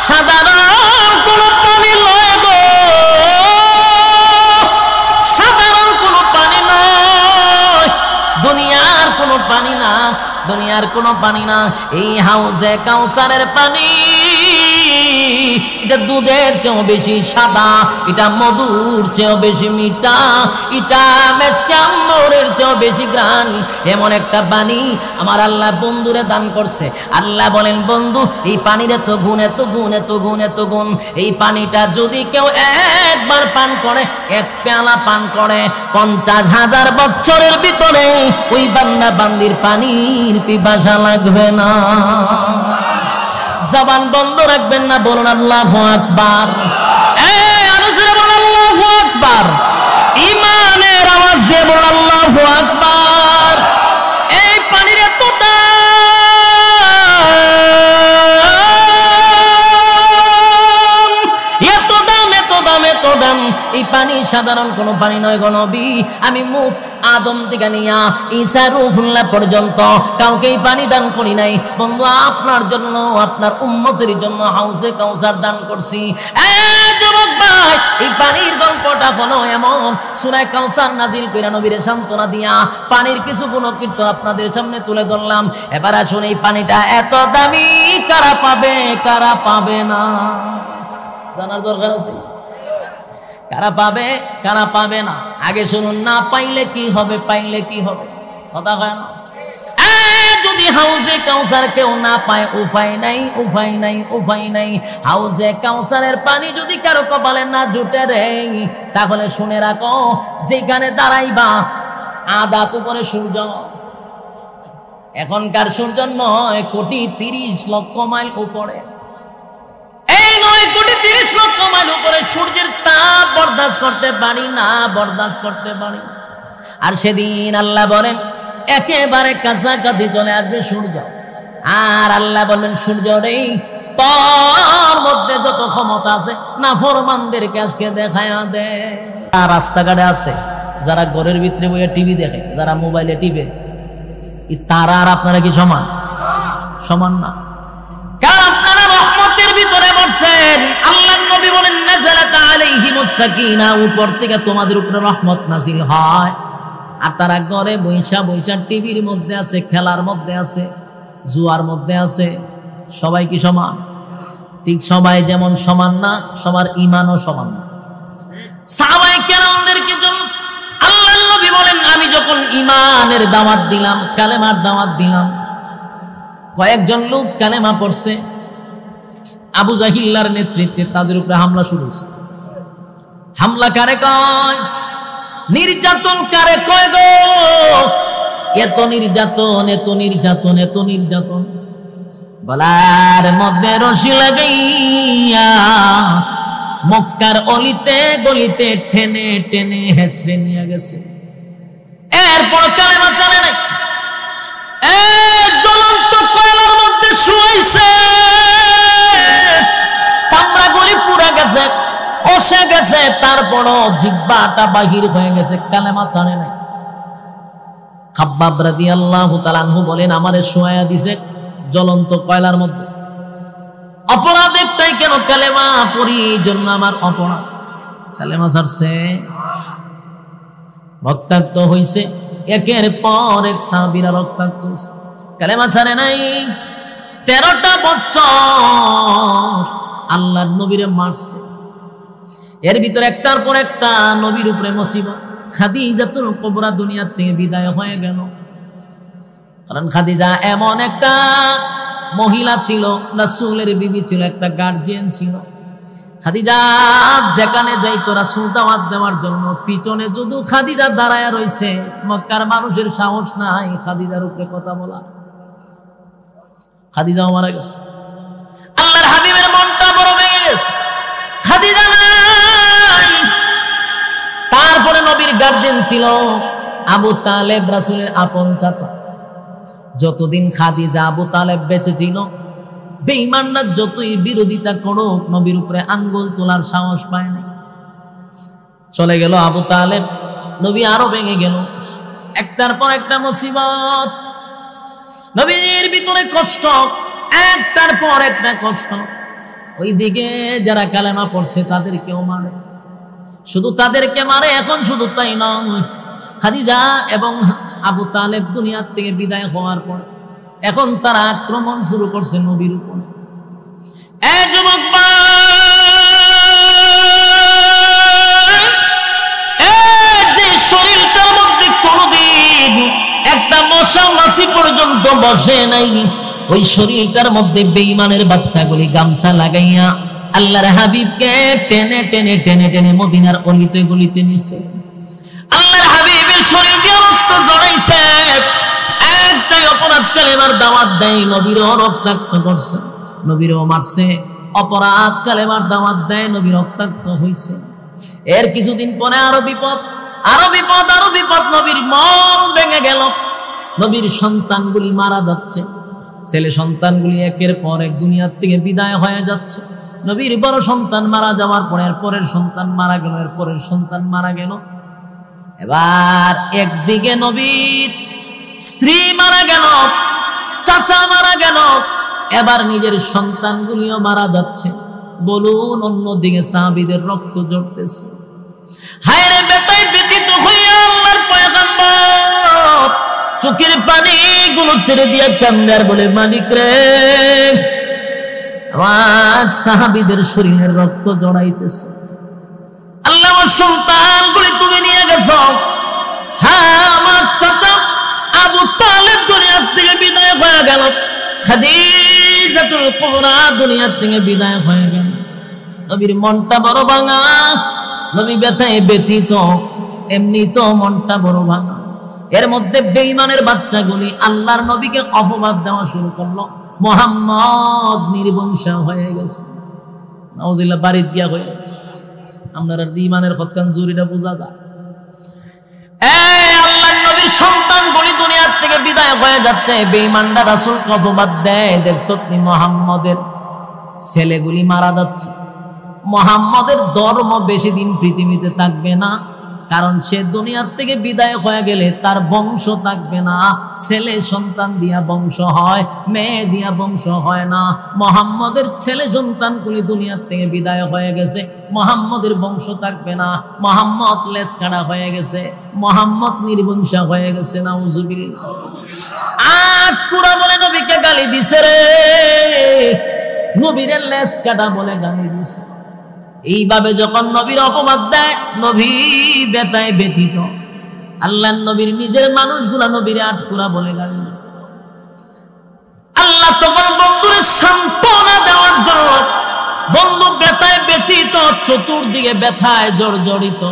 সাধারণ কোনো পানি নয় গো, সাধারণ কোনো পানি নয়, দুনিয়ার কোনো পানি না, দুনিয়ার কোনো পানি না। এই হাউজে কাউসারের পানি এটা দুধের চেয়েও বেশি সাদা, এটা মধুর চেয়েও বেশি মিঠা, এটা মেচকা আম্বরের চেয়েও বেশি ঘ্রাণ। এমন একটা পানি আমার আল্লাহ বন্ধুরে দান করছে। আল্লাহ বলেন, বন্ধু এই পানির এত গুণ, এত গুণ, এত গুণ, এত গুণ। এই পানিটা যদি কেউ একবার পান করে, এক পেয়ালা পান করে, 50,000 বছরের ভিতরে ওই বান্দা বান্দির পানির পিপাসা লাগবে না। জবান বন্ধ রাখবেন না, বলুন আল্লাহু আকবার। আলোচনা বলুন আল্লাহু আকবার। ঈমানের আওয়াজ দিয়ে বলুন আল্লাহু আকবার। এই পানির এত দাম, এত দাম, এত দাম, এত দাম। এই পানি সাধারণ কোনো পানি নয় গো নবী। আমি আদম থেকে নিয়া ঈসা রূহুল্লাহ পর্যন্ত কাউকে এই পানি দান করি নাই বন্ধু। আপনার জন্য, আপনার উম্মতের জন্য হাউজে কাউসার দান করছি। যুবক ভাই, এই পানির গল্পটা হলো এমন, সূরা কাউসার নাজিল কইরা নবীর সান্ত্বনা দিয়া পানির কিছু গুণকীর্তন আপনাদের সামনে তুলে ধরলাম। এবার আসুন, এই পানিটা এত দামি, কারা পাবে কারা পাবে না জানার দরকার আছে। কারা পাবে কারা পাবে না আগে শুনুন। না পাইলে কি হবে, পাইলে কি হবে, কথা কয় না। যদি হাউজে কাউসার কেউ না পায়, উপায় নাই, উপায় নাই, উপায় নাই। হাউজে কাউসারের পানি যদি কারো কপালে না জুটে রে, তাহলে শুনে রাখো, যেখানে দাঁড়াইবা আদাত উপরে সূর্য, এখনকার সূর্য 9,30,00,000 মাইল উপরে, এই 9,30,00,000 মাইল উপরে সূর্যের তাপ বরদাস্ত করতে পারি না, বরদাস্ত করতে পারি। আর সেদিন আল্লাহ বলেন একেবারে কাছাকাছি চলে আসবে সূর্য। আর আল্লাহ বলবেন, সূর্য রে, তোর মধ্যে যত ক্ষমতা আছে নাফরমানদেরকে আজকে দেখায়া দে। রাস্তাঘাটে আছে যারা ঘরের ভিতরে বইয়া টিভি দেখে, যারা মোবাইলে টিভে, তারা আর আপনারা কি সমান? সমান না। কারণ আপনারা রহমতের ভিতরে বসছেন। আল্লাহর নবী বলেন, নাযালাত আলাইহিমুস সাকিনা, উপর থেকে তোমাদের উপরে রহমত নাযিল হয়। আর তারা ঘরে বৈশা বৈশা টিভির মধ্যে আছে, খেলার মধ্যে আছে, জুয়ার মধ্যে আছে। সবাই কি সমান? ঠিক সবাই যেমন সমান না, সবার ঈমানও সমান না। সাহাবায়ে কেরামদেরকে জন্য আল্লাহর নবী বলেন, আমি যখন ঈমানের দাওয়াত দিলাম, কালেমার দাওয়াত দিলাম, কয়েকজন লোক কালেমা পড়ছে, আবু জাহিল্লার নেতৃত্বে তাদের উপরে হামলা শুরু হয়েছে। হামলা কারে কয়? নির্যাতন কারে কয় গো? এত নির্যাতন, এত নির্যাতন, এত নির্যাতন। গলার মধ্যে রশি লাগাইয়া মক্কার অলিতে গলিতে টেনে টেনে হেসরে নিয়ে গেছে। এরপর কালেমা জানে না, জ্বলন্ত কয়লার মধ্যে শুয়াইছে, চামড়া গলি পুড়ে গেছে, খসে গেছে, তারপরও জিহ্বাটা বাহির হয়ে গেছে, কালেমা জানে নাই। খাব্বাব রাদিয়াল্লাহু তাআলা আনহু বলেন, আমারে শোয়া দিছে জ্বলন্ত কয়লার মধ্যে। অপরাধ একটাই, কেন কালেমা পড়ি, এই জন্য আমার অপরাধ। কালেমা ছাড়ছে, রক্তাক্ত হইছে, একের পর এক সাহাবীরা রক্তাক্ত হইছে, কালেমা ছাড়ে নাই। 13টা বছর আল্লাহর নবীরে মারছে। এর ভিতরে একটার পর একটা নবীর উপরে মুসিবত। খাদিজাতুল কুবরা দুনিয়া থেকে বিদায় হয়ে গেল। কারণ খাদিজা এমন একটা মহিলা ছিল, রাসূলের বিবি ছিল, একটা গার্জিয়ান ছিল। খাদিজা যেখানে যাইতো রাসূল দাওয়াত দেওয়ার জন্য, পিছনে শুধু খাদিজা দাঁড়ায় রইছে। মক্কার মানুষের সাহস নাই খাদিজার উপরে কথা বলা। খাদিজাও মারা গেছে। আল্লাহর হাবিবের মনটা বড় ভেঙে গেছে, খাদিজা নাই। তারপরে নবীর গার্জিয়ান ছিল আবু তালেব, রাসূলের আপন চাচা। যতদিন খাদিজা আবু তালেব বেঁচে ছিল, বেঈমানরা যতই বিরোধিতা করুক, নবীর উপরে আঙ্গুল তোলার সাহস পায় নাই। চলে গেল আবু তালেব, নবী আরো ভেঙে গেল। একটার পর একটা মুসিবত, নবীর ভিতরে কষ্ট, একটার পর একটা কষ্ট। ওইদিকে যারা কালেমা পড়ছে তাদেরকেও মারে, শুধু তাদেরকে মারে। এখন শুধু তাই নয়, খাদিজা এবং আবু তালেব দুনিয়ার থেকে বিদায় হওয়ার পর এখন তারা আক্রমণ শুরু করছে নবীর উপর। যুবক যে শরীরটার মধ্যে কোনদিন একটা মশা মাছি পর্যন্ত বসে নাই, ওই শরীরটার মধ্যে বেঈমানের বাচ্চাগুলি গামছা লাগাইয়া আল্লাহর হাবিবকে টেনে টেনে টেনে টেনে মদিনার অলিতে গলিতে নিছে। আল্লাহর হাবিবের শরীর দিয়ে রক্ত জড়াইছে। একটাই অপরাধ, কালেমার দাওয়াত দেয়, নবীরও রক্তাক্ত করছে, নবীরও মারছে। অপরাধ, কালেমার দাওয়াত দেয়, নবী রক্তাক্ত হইছে। এর কিছুদিন পরে আরো বিপদ, আরো বিপদ, আরো বিপদ। নবীর মন ভেঙে গেল। নবীর সন্তানগুলি মারা যাচ্ছে, ছেলে সন্তানগুলি একের পর এক দুনিয়ার থেকে বিদায় হয়ে যাচ্ছে। নবীর বড় সন্তান মারা যাওয়ার পরে এর পরের সন্তান মারা গেল, এর পরের সন্তান মারা গেল। এবার একদিকে নবীর স্ত্রী মারা গেল, চাচা মারা গেল, এবার নিজের সন্তানগুলিও মারা যাচ্ছে। বলুন, অন্যদিকে সাহাবীদের রক্ত ঝরতেছে। হায় রে বেতায় ব্যতীত হইয়া আল্লাহর পয়গম্বর চোখের পানি গুলো ছেড়ে দিয়ে কান্দে আর বলে, মালিক রে, আমার সাহাবীদের শরীরের রক্ত জড়াইতেছে। আল্লাহ, আমার সন্তানগুলি তুমি নিয়ে গেছো। হ্যাঁ, আমার চাচা আবু তালেব দুনিয়ার থেকে বিদায় হয়ে গেল, খাদিজাতুল কুবরা দুনিয়ার থেকে বিদায় হয়ে গেল। নবীর মনটা বড় ভাঙা, নবী ব্যথায় ব্যথিত, এমনি তো মনটা বড় ভাঙা। এর মধ্যে বেঈমানের বাচ্চাগুলি আল্লাহর নবীকে অপবাদ দেওয়া শুরু করলো। মুহাম্মদ নির্বংশ হয়ে গেছে। নাউজুবিল্লাহ, বাড়িতে গিয়া হয়ে আপনারা ঈমানের হত্যান জুরিটা বোঝা যায়। আল্লাহর নবীর সন্তানগুলি দুনিয়ার থেকে বিদায় হয়ে যাচ্ছে, বেঈমানরা রাসূলকে অপবাদ দেয়, দেখছো তুমি মুহাম্মদের ছেলেগুলি মারা যাচ্ছে। মুহাম্মদের ধর্ম বেশি দিন পৃথিবীতে থাকবে না, কারণ সে দুনিয়ার থেকে বিদায় হয়ে গেলে তার বংশ থাকবে না। ছেলে সন্তান দিয়া বংশ হয়, মেয়ে দিয়া বংশ হয় না। মুহাম্মদের ছেলে সন্তানগুলি দুনিয়ার থেকে বিদায় হয়ে গেছে, মুহাম্মদের বংশ থাকবে না। মুহাম্মদ লেজ কাটা হয়ে গেছে, মুহাম্মদ নির্বংশ হয়ে গেছে। নাউজুবিল্লাহ। পুরা বলে নবীকে গালি দিছে রে, নবীর লেজ কাটা বলে গালি দিছে। এইভাবে যখন নবীর অপবাদ দেয়, নবী ব্যথায় ব্যথিত। আল্লাহর নবীর নিজের মানুষগুলা নবীর আটকুরা বলে গালি। আল্লাহ তখন বন্ধুরে সান্ত্বনা দেওয়ার জন্য, বন্ধু ব্যথায় ব্যথিত, চতুর্দিকে ব্যথায় জর্জরিত,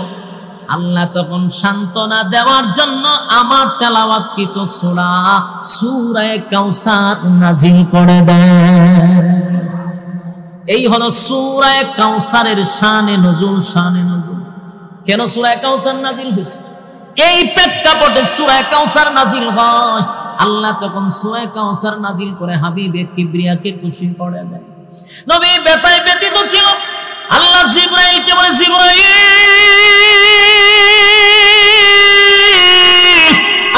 আল্লাহ তখন সান্ত্বনা দেওয়ার জন্য আমার তেলাওয়াতকৃত সূরা কাউসার নাজিল করে দেন। এই হলো সূরা কাউসারের শানে নজুল, শানে নজুল। কেন সূরা কাউসার নাজিল হয়েছে? এই প্রেক্ষাপটে সূরা কাউসার নাজিল হয়। আল্লাহ তখন সূরা কাউসার নাজিল করে হাবিবে কিবরিয়াকে খুশি করে দেয়। নবী ব্যথায় ব্যথিত ছিল। আল্লাহ জিবরাইলকে বলে, জিবরাইল,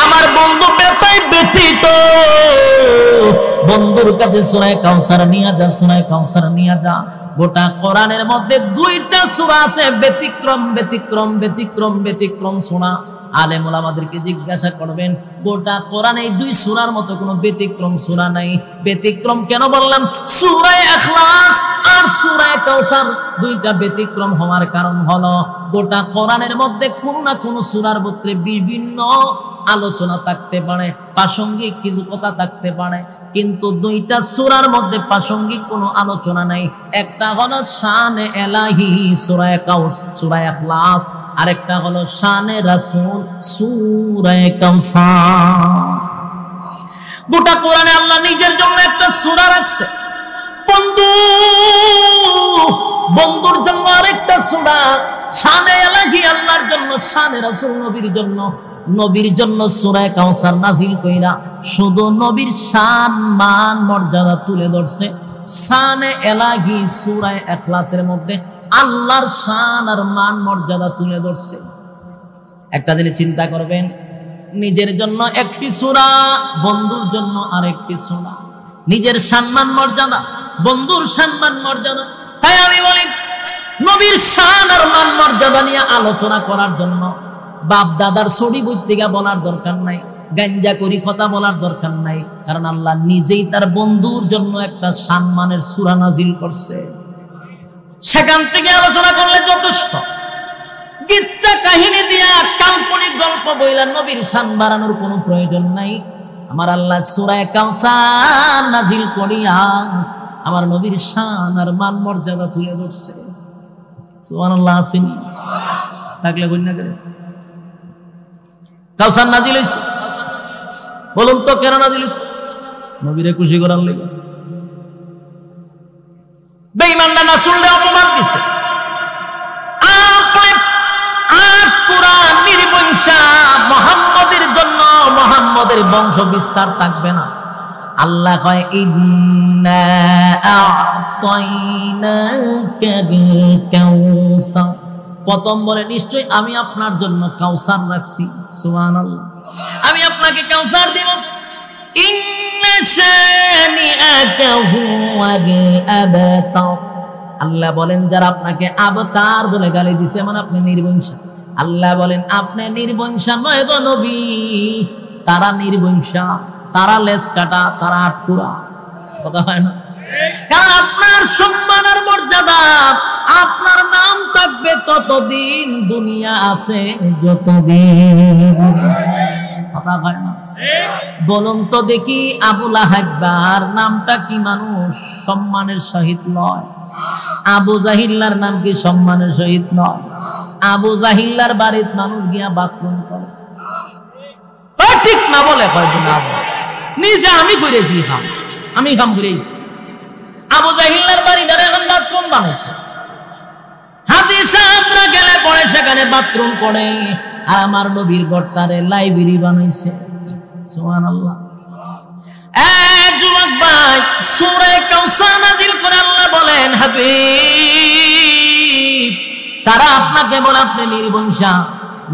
আমার বন্ধু ব্যথায় ব্যথিত, বন্ধুর কাছে সূরা কাউসার নিয়ে যা, সূরা কাউসার নিয়ে যা। গোটা কোরআনের মধ্যে দুইটা সূরা আছে, ব্যতিক্রম ব্যতিক্রম ব্যতিক্রম ব্যতিক্রম সূরা। আলেম ওলামাদেরকে জিজ্ঞাসা করবেন, গোটা কোরআনে এই দুই সূরার মতো কোনো ব্যতিক্রম সূরা নাই। ব্যতিক্রম কেন বললাম? সূরা ইখলাস আর সূরা কাউসার দুইটা ব্যতিক্রম হওয়ার কারণ হলো, গোটা কোরআনের মধ্যে কোনো না কোনো সূরার মধ্যে বিভিন্ন আলোচনা থাকতে পারে, প্রাসঙ্গিক কিছু কথা থাকতে পারে, কিন্তু দুইটা সূরার মধ্যে প্রাসঙ্গিক কোনো আলোচনা নাই। একটা হলো শানে এলাহি সূরা কাউসার, সূরা ইখলাস, আর একটা হলো শানে রাসূল, সূরা কাউসার। গোটা কোরআনে আল্লাহ নিজের জন্য একটা সূরা রাখছে, বন্ধু বন্ধুর জন্য আরেকটা সূরা, শানে এলাহি আল্লাহর জন্য, শানে রাসূল নবীর জন্য। নবীর জন্য সূরা কাউসার নাজিল কইরা শুধু নবীর শান মান মর্যাদা তুলে ধরছে। শানে এলাহি সূরা ইখলাসের মধ্যে আল্লাহর শান আর মান মর্যাদা তুলে ধরছে। একটা জিনিস চিন্তা করবেন, নিজের জন্য একটি সূরা, বন্ধুর জন্য আরেকটি সূরা। নিজের সম্মান মর্যাদা বন্ধুর সম্মান মর্যাদা। তাই আমি বলি নবীর শান আর মান মর্যাদা নিয়ে আলোচনা করার জন্য বাপ দাদার ছড়ি বৈতিকা বলার দরকার নাই, গাঞ্জা করি কথা বলার দরকার নাই, কারণ আল্লাহ নিজেই তার বন্ধুর জন্য একটা সম্মানের সূরা নাজিল করছে। সেখান থেকে আলোচনা করলে যথেষ্ট। গিচ্ছা কাহিনী দিয়া কাল্পনিক গল্প বইলা নবীর শান বাড়ানোর কোনো প্রয়োজন নাই। আমার আল্লাহ সূরা কাউসার নাজিল করিয়া আমার নবীর শান আর মান মর্যাদা তুলে ধরছে। সুবহানাল্লাহ। আসেনি থাকলে গণ্য করে কাউসার নাজিল হইছে। বলুন তো কেন নাজিল হইছে? নবীরে খুশি করার লাগি। বেঈমানরা রাসূলকে অপমান দিছে, মুহাম্মদের জন্য মুহাম্মদের বংশ বিস্তার থাকবে না। আল্লাহ কয় ইন্না আ'তাইনাকাল কাউসার, প্রথম বলে নিশ্চয় আমি আপনার জন্য কাউসার রাখছি। সুবহানাল্লাহ। আমি আপনাকে কাউসার দিব। ইন্না শানিআকা হুয়াল আবতার, আল্লাহ বলেন যারা আপনাকে আবতার বলে গালি দিছে মানে আপনি নির্বংশা। আল্লাহ বলেন আপনি নির্বংশা নয় গো নবী, তারা নির্বংশা, তারা লেজ কাটা, তারা আটকুরা। কথা হয় না? কারণ আপনার সম্মান আর মর্যাদা, আপনার নাম থাকবে ততদিন দুনিয়া আছে যতদিন। কথা হয় না? বলুন তো দেখি আবু লাহাবার নামটা কি মানুষ সম্মানের সহিত নয়? আবু জাহিল্লার নাম কি সম্মানের সহিত নয়? আবু জাহিল্লার বাড়িতে মানুষ গিয়া বাথরুম করে, ঠিক না বলে কয়জন নিজে আমি করেছি খাম, আমি খাম করেছি। আবু জাহিল্লার বাড়িটারে এখন বাথরুম বানাইছে। হাজী সাহেবরা গেলে পরে সেখানে বাথরুম করে, আর আমার নবীর ঘরটারে লাইব্রেরি বানাইছে। সুবহানাল্লাহ। যুবক ভাই, সূরা কাউসার নাজিল করে আল্লাহ বলেন হাবিব তারা আপনাকে বলে আপনি নির্বংশা।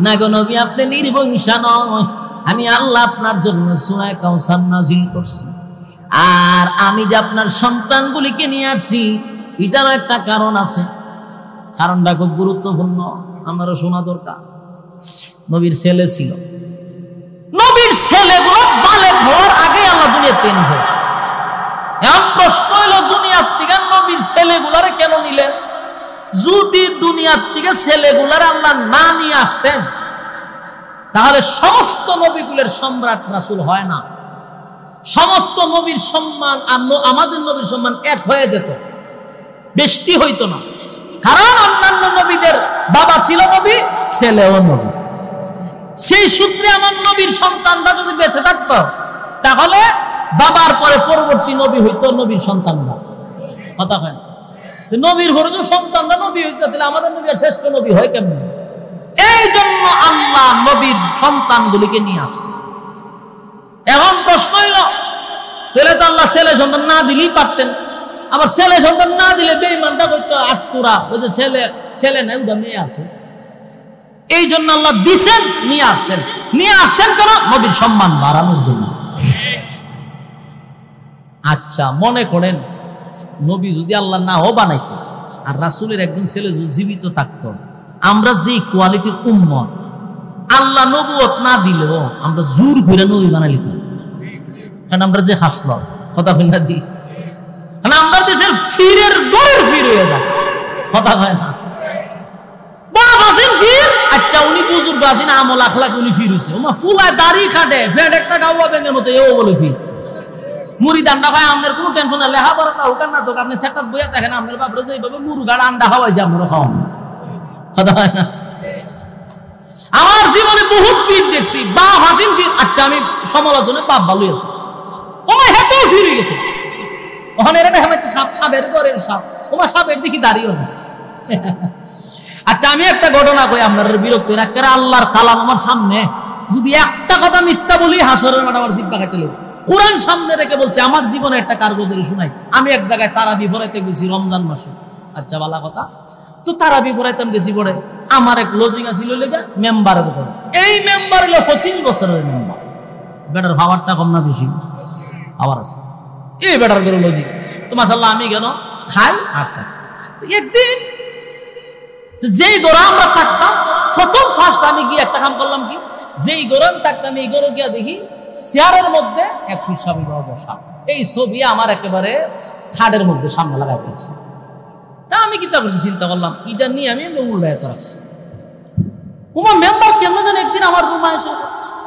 না গো নবী, আপনি নির্বংশা নয়, আমি আল্লাহ আপনার জন্য সূরা কাউসার নাজিল করছি। আর আমি যে আপনার সন্তানগুলিকে নিয়ে আসছি এটারও একটা কারণ আছে। কারণটা খুব গুরুত্বপূর্ণ, আমারও শোনা দরকার। নবীর ছেলে ছিল, নবীর ছেলেগুলো বালেক হওয়ার আগে আল্লাহ দুনিয়াতে এনেছে। এখন প্রশ্ন হলো দুনিয়ার থেকে নবীর ছেলেগুলারে কেন নিলেন? যদি দুনিয়ার থেকে ছেলেগুলার আল্লাহ না নিয়ে আসতেন তাহলে সমস্ত নবীগুলোর সম্রাট রাসূল হয় না, সমস্ত নবীর সম্মান আর আমাদের নবীর সম্মান এক হয়ে যেত, বেশি হইতো না। কারণ অন্যান্য নবীদের বাবা ছিল নবী, ছেলেও নবী। সেই সূত্রে আমার নবীর সন্তানরা যদি বেঁচে থাকতো তাহলে বাবার পরে পরবর্তী নবী হইতো নবীর সন্তানরা। কথা হয় না? নবীর ঘরে যে সন্তানরা নবী হইতো তাহলে আমাদের নবী শ্রেষ্ঠ নবী হয় কেমন? এই জন্য আল্লাহ নবীর সন্তানগুলিকে নিয়ে আসছে। এখন প্রশ্ন হইল তাহলে তো আল্লাহ ছেলে সন্তান না দিলেই পারতেন, আবার ছেলে সন্তান না দিলে বেঈমানটা করতো আটকুরা, ওই যে ছেলে ছেলে নাই ওটা মেয়ে আছে। এই জন্য আল্লাহ দিছেন, নিয়ে আসছেন। নিয়ে আসছেন কেন? নবীর সম্মান বাড়ানোর জন্য। আচ্ছা মনে করেন নবী যদি আল্লাহ নাও বানাইতো আর রাসূলের একজন ছেলে জীবিত থাকতো, আমরা যে কোয়ালিটির উম্মত, আল্লাহ নবুয়ত না দিলেও আমরা জোর করে নবী বানাই লিতাম। কারণ আমরা যে হাসল কথা বল না দি, কারণ আমরা দেশের ফিরের দরের ফির হয়ে যায়। কথা হয় না? আচ্ছা উনি বুজুর্গ আছেন, আমল আখলাক উনি ফির হয়েছে, ওমা ফুলায় দাড়ি খাটে, ফেট একটা গাওয়া ব্যাঙের মতো এও বলে ফির। মুড়ি দান্ডা ভাই আপনার কোনো টেনশন না, লেহা বড় না হোক না তো আপনি সেটা বইয়া দেখেন আপনার বাপরে যেভাবে মুরগার আন্ডা খাওয়াই যে আপনারা খাওয়ান। কথা হয় না? আমার জীবনে বহুত ফির দেখছি, বাপ হাসিন ফির। আচ্ছা আমি সমালোচনে বাপ ভালোই আছে, ওমা হেতেও ফির হয়ে গেছে। ওখানে এটা হেমেছে সাপ, সাপের ঘরের সাপ, ওমা সাপের দেখি দাঁড়িয়ে হয়েছে। আচ্ছা আমি একটা ঘটনা কই আপনার বিরক্ত রাখতে, আল্লাহর কালাম আমার সামনে যদি একটা কথা মিথ্যা বলি হাসরের মাঠে আমার জিব্বা কাটে লেগে। কোরআন সামনে রেখে বলছে, আমার জীবনে একটা কারগরি শোনাই। আমি এক জায়গায় তারাবি পড়াইতে গেছি রমজান মাসে। আচ্ছা ভালো কথা, তো তারাবি পড়াইতাম গেছি পড়ে, আমার এক লজিং আছিল লেগে মেম্বারের উপরে। এই মেম্বার হলো 25 বছরের মেম্বার। বেটার ভাবারটা কম না বেশি? আবার আছে এই বেটার করে লজিক। তো মাশাআল্লাহ আমি কেন খাই আর থাকি। একদিন যেই ঘরে আমরা থাকতাম প্রথম ফার্স্ট আমি গিয়ে একটা কাম করলাম কি, যেই ঘরে থাকতাম এই ঘরে গিয়ে দেখি চেয়ারের মধ্যে এক ফিরসাবি বসা, এই ছবি আমার একেবারে খাটের মধ্যে সামনে লাগাই ফেলছে। তা আমি কি তা করছি, চিন্তা করলাম এটা নিয়ে আমি উল্টায় তো রাখছি। তোমার মেম্বার কেমন জানে একদিন আমার রুমে এসে,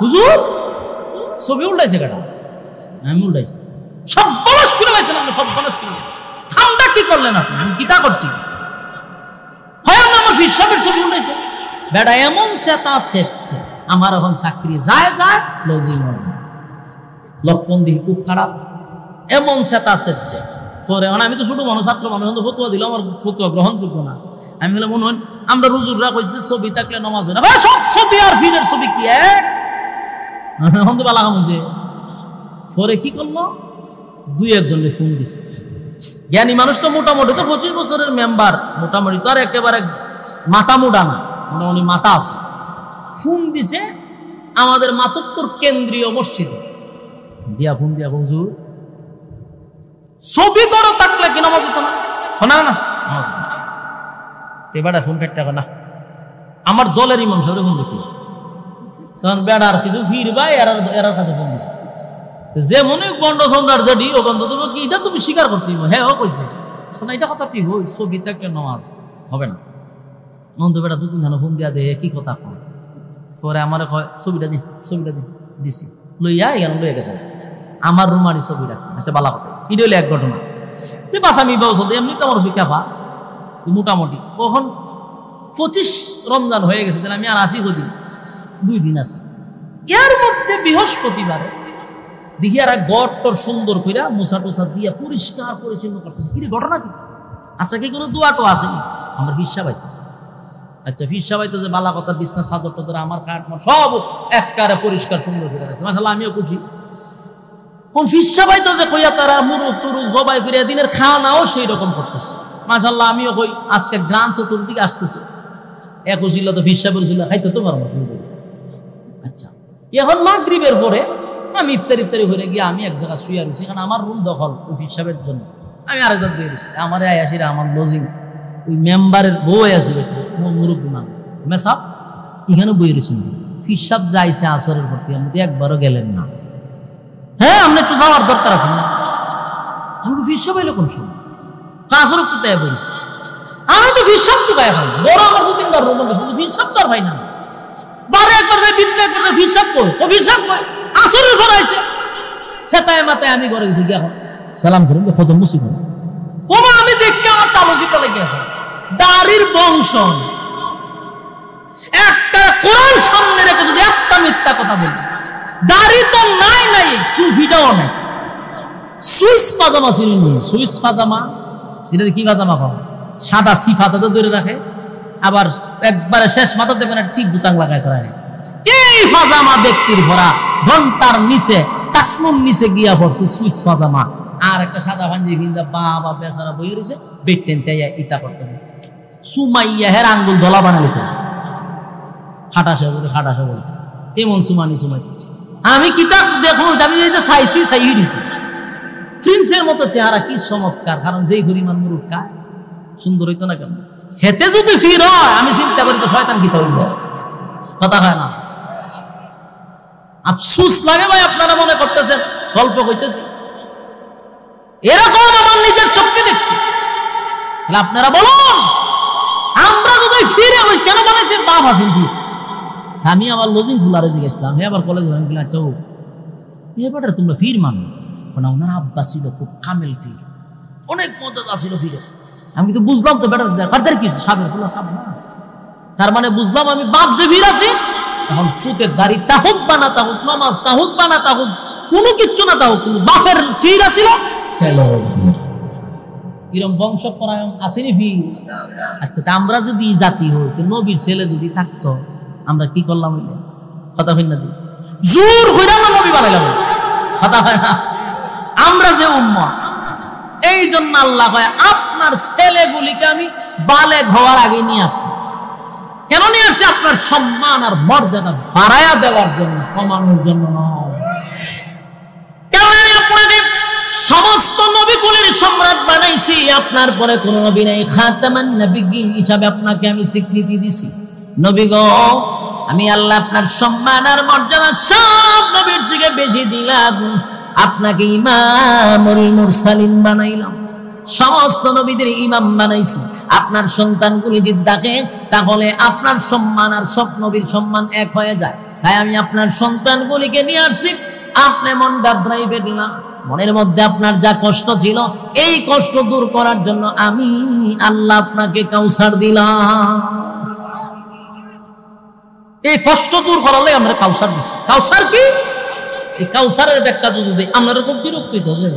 হুজুর ছবি উল্টাইছে কেন? আমি উল্টাইছি। সব বলস করে গেছেন আপনি, সব বলস করে গেছেন, খামটা কি করলেন আপনি? কিতা করছি হয় আমার ফিরসাবের ছবি উল্টাইছে। বেটা এমন চেতা চেতছে আমার এখন চাকরি যায় যায় লজিং লক্ষণ দিকে খুব খারাপ, এমন চেতা চেতছে। পরে আমি তো ছোট মানুষ, ছাত্র মানুষ, ফতুয়া দিল, আমার ফতুয়া গ্রহণযোগ্য না। আমি বলে মনে হয় আমরা রুজুররা কইছে ছবি থাকলে নামাজ হয় না, সব ছবি আর ফিরের ছবি কি এক বালা হয়েছে। পরে কি করলো, দুই একজনে ফোন দিছে, জ্ঞানী মানুষ তো মোটামুটি তো 25 বছরের মেম্বার, মোটামুটি তো আর একেবারে মাথা মোটা না, মোটামুটি মাথা আছে। ফোন দিছে আমাদের মাতব্বর কেন্দ্রীয় মসজিদে, দিয়া ফোন দিয়া হুজুর ছবি করো থাকলে কি নামাজ হতো না? না বেড়া ফোন কাটতে না, আমার দলের ইমাম সাহেব ফোন দিত, তখন বেড়ার কিছু ফিরবা এরার কাছে ফোন দিছে। যে মনে গন্ড সন্ধ্যার যেটি ও গন্ধ তুমি কি এটা তুমি স্বীকার করতে হ্যাঁ ও কইছে, এটা কথা ঠিক হই, ছবি থাকলে নামাজ হবে না। মন্দ বেড়া 2-3 জন ফোন দিয়া দে কি কথা কয়। পরে আমার কয় ছবিটা দিছি, লইয়া এখানে লইয়া গেছে আমার রুমারি ছবি রাখছে। আচ্ছা বালা কথা, এটা হইলে এক ঘটনা। তুই বাস আমি বলছো এমনি তো আমার বিকাপা মোটামুটি কখন 25 রমজান হয়ে গেছে, তাহলে আমি আর আসি কদিন, 2 দিন আছে। এর মধ্যে বৃহস্পতিবারে দেখি আর গড়টর সুন্দর কইরা মুসা টুসা দিয়া পরিষ্কার পরিচ্ছন্ন করতেছে। কি ঘটনা কি? আচ্ছা কি কোনো দোয়া টো আসেনি? আমার ফিরসা পাইতেছে। আচ্ছা ফিরসা পাইতেছে বালা কথা, বিছনা চাদর টাদর আমার কাঠ সব একবারে পরিষ্কার সুন্দর করে রাখছে। মাশাআল্লাহ আমিও খুশি। কোন ফিরসা পাইতেছে কইয়া তারা মুরুক টুরুক জবাই করিয়া দিনের খাওয়াও সেই রকম করতেছে। মাশাআল্লাহ আমিও কই আজকে গ্রাম চতুর্দিকে আসতেছে, এক ছিল তো ফিরসা বলছিল খাইতে তো পারবো। আচ্ছা এখন মাগরিবের পরে আমি ইফতারি করে গিয়ে আমি এক জায়গায় শুয়ে রয়েছি, কারণ আমার রুম দখল ওই ফিরসাবের জন্য। আমি আরেকজন দিয়ে দিচ্ছি আমার আয়াসিরা আমার লজিং ওই মেম্বারের বই আছে মুরব্বী নাম মেসাব, এখানে বই রয়েছেন। ফিরসাব যাইছে আসরের প্রতি, আমাদের একবারও গেলেন না। হ্যাঁ আমরা একটু যাওয়ার দরকার আছে না, আমাকে ফিরসাব এলো কোন সময় আসর তো তাই বলছি। আমি তো ফিরসাব তো গায়ে পাই বড়, আমার 2-3 বার রুম গেছে, ফিরসাব তো আর পাই না। বারে একবার যাই বিদ্যা একবার যাই ফিরসাব কই, ও ফিরসাব কই আসরের পর আইছে। সেটায় মাথায় আমি ঘরে গেছি, গিয়ে সালাম করুন খতম মুসিবত। ওমা আমি দেখতে আমার তালজিটা লেগে আছে, দাড়ির বংশ একটা কোরআন সামনে রেখে যদি একটা মিথ্যা কথা বলি, দাড়ি তো নাই টুপিটাও নাই, সুইস পাজামা ছিল, সুইস পাজামা, এটা কি পাজামা পাবো, সাদা সিফাতে তো ধরে রাখে, আবার একবারে শেষ মাথা দেবেন টিপ বুতাং লাগায় ধরা। এই পাজামা ব্যক্তির ভরা ঘন্টার নিচে টাকনুর নিচে গিয়া পড়ছে সুইস পাজামা, আর একটা সাদা পাঞ্জি ভিন্দা বাবা বেচারা বই রয়েছে বেটেন ইটা করতেছে, সুমাইয়া হের আঙ্গুল দলা বানা লিতেছে, খাটাসে বলতে এমন সুমানি সুমাই। আমি কিতাব দেখুন আমি চাইছি চাইয়ে দিছি, প্রিন্সের মতো চেহারা কি চমৎকার, কারণ যেই পরিমাণ মুরুখ কায় সুন্দর হইতো না কেমন। হেতে যদি ফির হয় আমি চিন্তা করি তো শয়তান কিতা হইব, কথা হয় না। আফসুস লাগে ভাই, আপনারা মনে করতেছেন গল্প কইতেছি, এরকম আমার নিজের চোখে দেখছি। তাহলে আপনারা বলুন আমরা যদি ফিরে ওই কেন বানাইছি বাপ আছেন কি? আমি আমার লজিং ফুলারে জিজ্ঞেসলাম, হ্যাঁ আবার কলেজ আচ্ছা ও এবার তোমরা ফির মানো না, ওনার আব্বা ছিল খুব কামেল ফির, অনেক মজা ছিল ফিরে। আমি কিন্তু বুঝলাম তো বেটার কি সাবের ফুলা সাব না, তার মানে বুঝলাম আমি বাপ যে ফির আছি। এখন ফুতের দাড়ি তাহুক বা না তাহুক, নামাজ তাহুক বা না তাহুক, কোনো কিচ্ছু না তাহুক, কিন্তু বাপের ফির আছিল এরকম বংশ পরায়ণ আসেনি ফির। আচ্ছা তা আমরা যদি জাতি হই, নবীর ছেলে যদি থাকতো আমরা কি করলাম হইলে? কথা হয় না, জোর হইলাম না নবী বানাইলাম, কথা হয় না। আমরা যে উম্মত, এই জন্য আল্লাহ কয় আপনার ছেলেগুলিকে আমি বালেগ হওয়ার আগে নিয়ে আসছি। কেন নিয়ে আসছে? আপনার সম্মান আর মর্যাদা বাড়ায়া দেওয়ার জন্য, কমানোর জন্য নয়। কেন আমি আপনাকে সমস্ত নবীকুলের সম্রাট বানাইছি, আপনার পরে কোন নবী নাই, খাতামান নবিয়্যিন হিসাবে আপনাকে আমি স্বীকৃতি দিছি। নবী গো, আমি আল্লাহ আপনার সম্মান আর মর্যাদা সব নবীর থেকে বেশি দিলাম, আপনাকে ইমামুল মুরসালিন বানাইলাম, সমস্ত নবীদের ইমাম বানাইছি। আপনার সন্তানগুলি যদি ডাকে তাহলে আপনার সম্মান আর সব নবীর সম্মান এক হয়ে যায়। তাই আমি আপনার সন্তানগুলিকে নিয়ে আসছি, আপনি মন ঘাবড়াইবেন না। মনের মধ্যে আপনার যা কষ্ট ছিল এই কষ্ট দূর করার জন্য আমি আল্লাহ আপনাকে কাউসার দিলাম। এই কষ্ট দূর করালে আমরা কাউসার দিছি। কাউসার কি? এই কাউসারের ব্যাখ্যা যদি আপনার খুব বিরক্ত হইতেছে।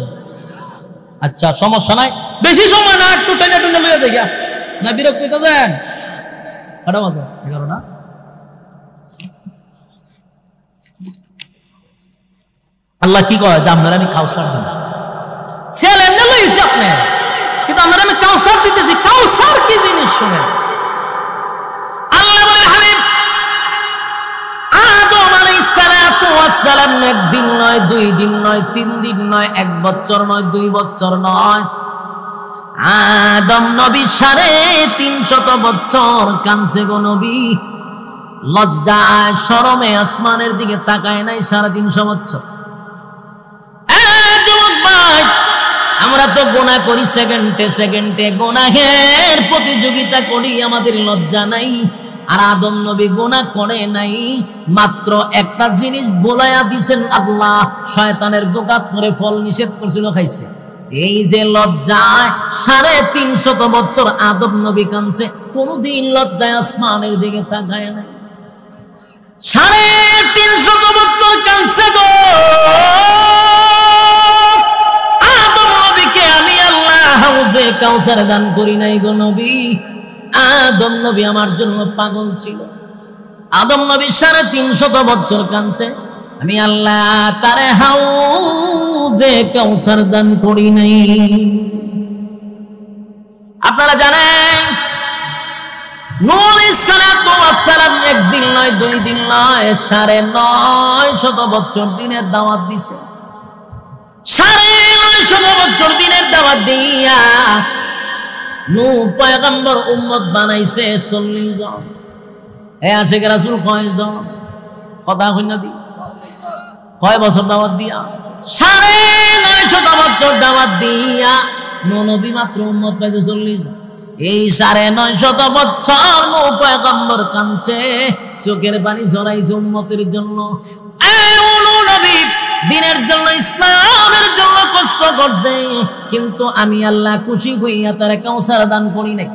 আচ্ছা সমস্যা নাই, বেশি সময় না, একটু টেনে টেনে লইয়া যাই না, বিরক্ত হইতেছেন? কটা বাজে? 11 না? আল্লাহ কি কয় যে আপনারা আমি কাউসার দিব। সেল এনে লইছি আপনি, কিন্তু আপনারা আমি কাউসার দিতেছি। কাউসার কি জিনিস শুনেন। আল্লাহ বলেন হাবিব আদম আলাইহিস সালাতু ওয়াস সালাম একদিন নয়, 2 দিন নয়, 3 দিন নয়, 1 বছর নয়, 2 বছর নয়, আদম নবী 350 বছর কাঁদছে গো নবী। লজ্জায় শরমে আসমানের দিকে তাকায় নাই 350 বছর। আমরা তো গুনাহ করি সেকেন্ডে সেকেন্ডে, গুনাহের প্রতিযোগিতা করি, আমাদের লজ্জা নাই। আর আদম নবী গুনাহ করে নাই, মাত্র একটা জিনিস বলাইয়া দিছেন আল্লাহ, শয়তানের দোকাত করে ফল নিষেধ করছিল, খাইছে। এই যে লজ্জায় 350 বছর আদম নবী কাঁদছে, কোনদিন লজ্জায় আসমানের দিকে তাকায় নাই। 350 বছর কাঁদছে গো আদম নবীকে আমি আল্লাহ হাউজে কাউসার দান করি নাই গো নবী। আদম নবী আমার জন্য পাগল ছিল। আদম নবী 350 বছর কাঁদছে, আমি আল্লাহ তারে হাউজে কাউসার দান করি নাই। আপনারা জানেন নূহ আলাইহিস সালাতু ওয়াস সালাম একদিন নয়, 2 দিন নয়, 950 বছর দিনের দাওয়াত দিছে। 950 বছর দিনের দাওয়াত দিয়া নূহ পয়গম্বর উম্মত বানাইছে 40 জন। এ আশিক রাসূল কয়জন? কথা কই না দি কয় বছর দাওয়াত দিয়া? 950 বছর দাওয়াত দিয়া নূহ নবী মাত্র উম্মত পাইছে 40 জন। এই 950 বছর নূহ পয়গম্বর কাঁদছে, চোখের পানি ঝরাইছে উম্মতের জন্য। নবী দিনের জন্য, ইসলামের জন্য কষ্ট করছে, কিন্তু আমি আল্লাহ খুশি হইয়া তারে কাউসার দান করি নাই।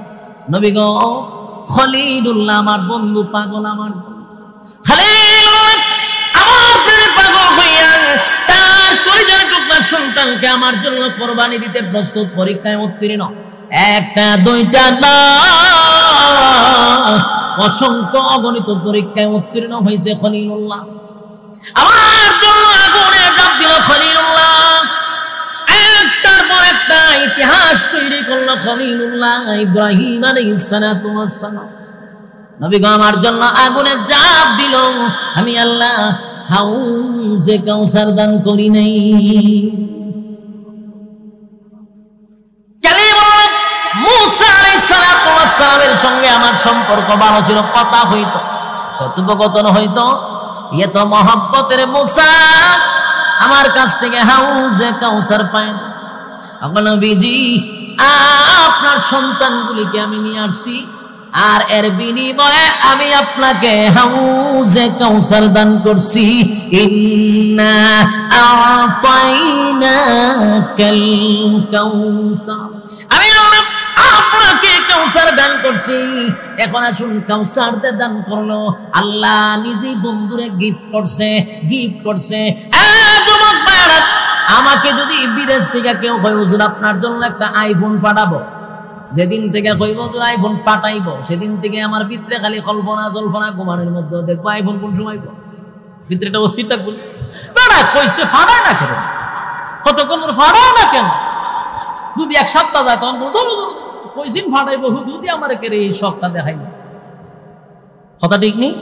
নবী গো, খলিলুল্লাহ আমার বন্ধু, পাগল আমার খলিলুল্লাহ আমার প্রেমে পাগল হইয়া তার কলিজার টুকরা সন্তানকে আমার জন্য কুরবানি দিতে প্রস্তুত, পরীক্ষায় উত্তীর্ণ। 1টা 2টা না, অসংখ্য অগণিত পরীক্ষায় উত্তীর্ণ হয়েছে খলিলুল্লাহ। আমার জন্য আগুনে ঝাঁপ দিল খলিলুল্লাহ, একটার পর একটা ইতিহাস তৈরি করলো খলিলুল্লাহ ইব্রাহিম আলাইহিস সালাতু ওয়াস সালাম। নবী গো আমার জন্য আগুনে ঝাঁপ দিল, আমি আল্লাহ হাউজে কাউসার দান করি নাই। মুসা আলাইহিস সালাতু ওয়াস সালামের সঙ্গে আমার সম্পর্ক ভালো ছিল, কথা হইতো, কথোপকথন হইতো। এ তো মহব্বতের মুসা আমার কাছ থেকে হাউজে কাউসার পায় না। নবীজি আপনার সন্তানগুলিকে আমি নিয়ে আসছি, আর এর বিনিময়ে আমি আপনাকে হাউজে কাউসার দান করছি। ইন্না আ'তাইনাকাল কাউসার, আমি আল্লাহ আপনাকে কাউসার দান করছি। এখন আসুন কাউসার দান করলো আল্লাহ নিজেই বন্ধুরে গিফট করছে। যুবক ভাইরা, আমাকে যদি বিদেশ থেকে কেউ কয় হুজুর আপনার জন্য একটা আইফোন পাঠাবো, যেদিন থেকে কইব হুজুর আইফোন পাঠাইবো, সেদিন থেকে আমার ভিতরে খালি কল্পনা জল্পনা, ঘুমানোর মধ্যে দেখবো আইফোন কোন সময় ভিতরেটা অস্থির থাকবো। না কইছে ফাড়ায় না কেন, কতক্ষণ ফাড়ায় না কেন, যদি 1 সপ্তাহ যায় তখন কইছিন ফাটাইবো, যদি আমার কেড়ে এই শখটা দেখাই না। কথা ঠিক নেই?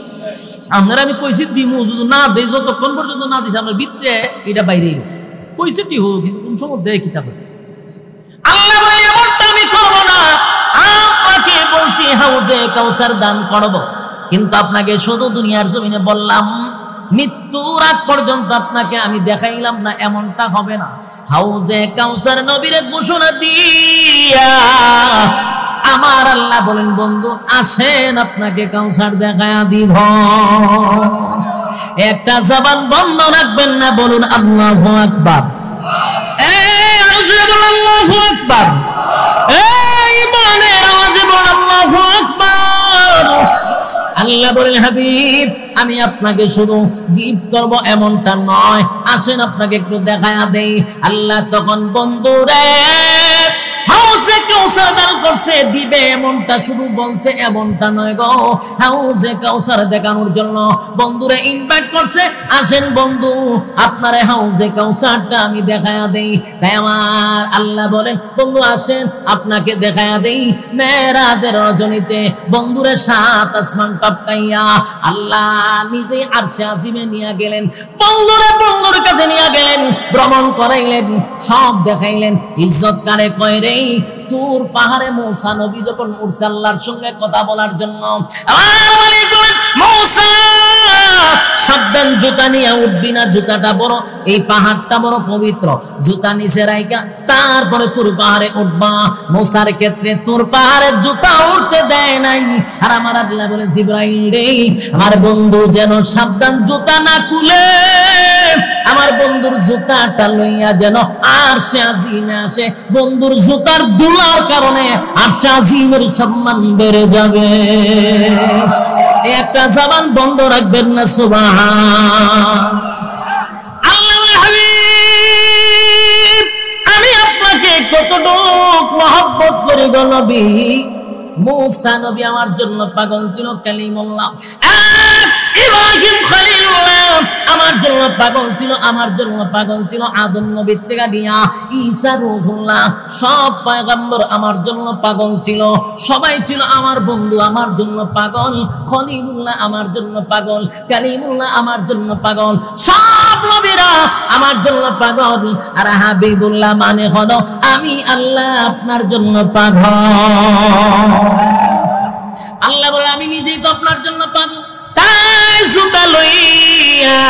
আপনারা আমি কইছি দিমু, যদি না দেই, যতক্ষণ পর্যন্ত না দিছে আমার ভিতরে এটা বাইরে কইছেটি হোক, কিন্তু কোন সময় দেয় কিতাব। আল্লাহ বলে এমনটা আমি করব না, আপনাকে বলছি হাউজে কাউসার দান করব, কিন্তু আপনাকে শুধু দুনিয়ার জমিনে বললাম, মৃত্যুর আগ পর্যন্ত আপনাকে আমি দেখাইলাম না, এমনটা হবে না। হাউজে কাউসার নবীর ঘোষণা দিয়া আমার আল্লাহ বলেন, বন্ধু আসেন আপনাকে কাউসার দেখায়া দিব। একটা জবান বন্ধ রাখবেন না, বলুন আল্লাহু আকবার। এই আরজে বলুন আল্লাহু আকবার। এই বানের আওয়াজে বলুন আল্লাহু আকবার। আল্লাহ বলেন, হাবিব আমি আপনাকে শুধু গিফট করব এমনটা নয়, আসেন আপনাকে একটু দেখায়া দেই। আল্লাহ তখন বন্ধুরে হাউজে কাউসার দান করছে দিবে এমনটা শুধু বলছে এমনটা নয় গো, হাউজে কাউসার দেখানোর জন্য বন্ধুরে ইনভাইট করছে, আসেন বন্ধু আপনারে হাউজে কাউসারটা আমি দেখায়া দেই। তাই আমার আল্লাহ বলেন, বন্ধু আসেন আপনাকে দেখায়া দেই। মেরাজের রজনীতে বন্ধুরে 7 আসমান টপকাইয়া আল্লাহ নিজে আরশে আজিমে নিয়ে গেলেন, বন্ধুর কাছে নিয়ে গেলেন, ভ্রমণ করাইলেন, সব দেখাইলেন। ইজ্জত কারে কয় রে, তুর পাহাড়ে মূসা নবী যখন উঠছে আল্লাহর সঙ্গে কথা বলার জন্য, আমার মালিক বলেন, মূসা সাবধান, জুতা নিয়ে উঠবি না, জুতাটা বড়, এই পাহাড়টা বড় পবিত্র, জুতা নিচে রাইকা তারপরে তুর পাহাড়ে উঠবা। মূসার ক্ষেত্রে তুর পাহাড়ের জুতা উঠতে দেয় নাই। আর আমার আল্লাহ বলে, জিবরাইল রে আমার বন্ধু যেন সাবধান জুতা না খুলে, আমার বন্ধুর জুতাটা লইয়া যেন আরশে আজিমে আসে। বন্ধুর জুতার দুলার কারণে আরশে আজিমের সম্মান বেড়ে যাবে। একটা জবান বন্ধ রাখবেন না, সুবহান আল্লাহ। হাবিব আমি আপনাকে কতটুক মহব্বত করি গো নবী। মূসা নবী আমার জন্য পাগল ছিল, কালিমুল্লাহ ইব্রাহিম খলিলুল্লাহ আমার জন্য পাগল ছিল, আমার জন্য পাগল ছিল আদম নবীর থেকে দিয়া ঈসা রূহুল্লাহ, সব পয়গম্বর আমার জন্য পাগল ছিল। সবাই ছিল আমার বন্ধু, আমার জন্য পাগল। খলিলুল্লাহ আমার জন্য পাগল, কালিমুল্লাহ আমার জন্য পাগল, সব নবীরা আমার জন্য পাগল। আর হাবিবুল্লাহ মানে হলো আমি আল্লাহ আপনার জন্য পাগল। আল্লাহ বলে, আমি নিজেই তো আপনার জন্য পাগল। তাই জুতা লইয়া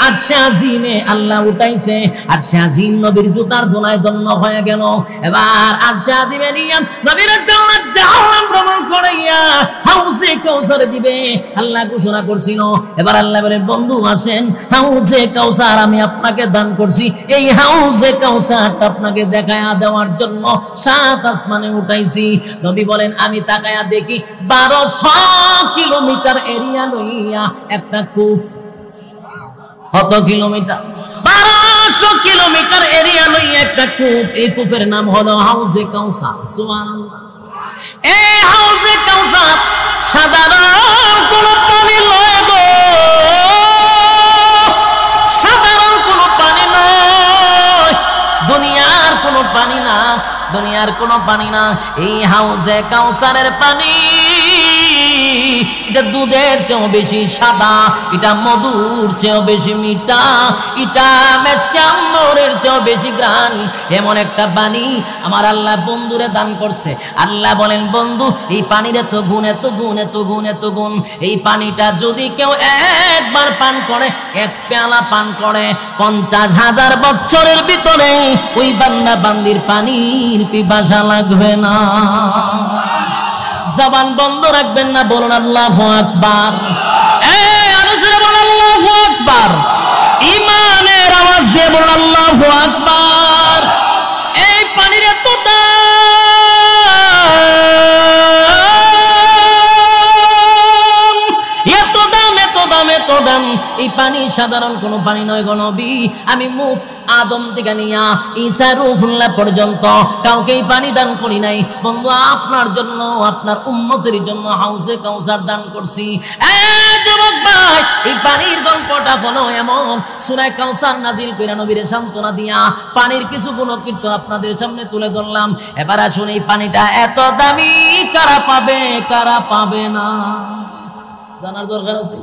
আরশে আজিমে আল্লাহ উঠাইছে। আরশে আজিম নবীর জুতার ধুলায় ধন্য হয়ে গেল। এবার আরশে আজিমে নিয়ে নবীর জান্নাত জাহান্নাম ভ্রমণ করাইয়া হাউজে কাউসার দিবে আল্লাহ ঘোষণা করছিল। এবার আল্লাহ বলে, বন্ধু আসেন, হাউজে কাউসার আমি আপনাকে দান করছি, এই হাউজে কাউসারটা আপনাকে দেখায়া দেওয়ার জন্য 7 আসমানে উঠাইছি। নবী বলেন, আমি তাকায়া দেখি 1200 কিলোমিটার এরিয়া লইয়া একটা কূপ। কত কিলোমিটার? 1200 কিলোমিটার এরিয়া লইয়া একটা কূপ। এই কূপের নাম হলো হাউজে কাউসার। সুবহানাল্লাহ। এই হাউজে কাউসার সাধারণ কোন পানি নয় গো, সাধারণ কোন পানি নয়, দুনিয়ার কোন পানি না, দুনিয়ার কোন পানি না। এই হাউজে কাউসারের পানি এটা দুধের চেয়েও বেশি সাদা, এটা মধুর চেয়েও বেশি মিঠা, এটা মেশকে আম্বরের চেয়েও বেশি ঘ্রাণ। এমন একটা পানি আমার আল্লাহ বন্ধুরে দান করছে। আল্লাহ বলেন, বন্ধু এই পানির এত গুণ, এত গুণ, এত গুণ, এত গুণ। এই পানিটা যদি কেউ একবার পান করে, এক পেয়ালা পান করে, 50,000 বছরের ভিতরে ওই বান্দা বান্দির পানির পিপাসা লাগবে না। জবান বন্ধ রাখবেন না, বলুন আল্লাহু আকবার। এই আলোচনা বলুন আল্লাহু আকবার। ঈমানের আওয়াজ দিয়ে বলুন আল্লাহু আকবার। এই পানির এত দাম, এত দাম, এত দাম, এত দাম। এই পানি সাধারণ কোনো পানি নয় গো নবী। আমি আদম থেকে নিয়া ঈসা রূহুল্লাহ পর্যন্ত কাউকে এই পানি দান করি নাই। বন্ধু আপনার জন্য, আপনার উম্মতের জন্য হাউজে কাউসার দান করছি। যুবক ভাই, এই পানির গল্পটা হলো এমন, সূরা কাউসার নাজিল কইরা নবীরে সান্ত্বনা দিয়া পানির কিছু গুণকীর্তন আপনাদের সামনে তুলে ধরলাম। এবার আসুন, এই পানিটা এত দামি, কারা পাবে কারা পাবে না জানার দরকার আছে।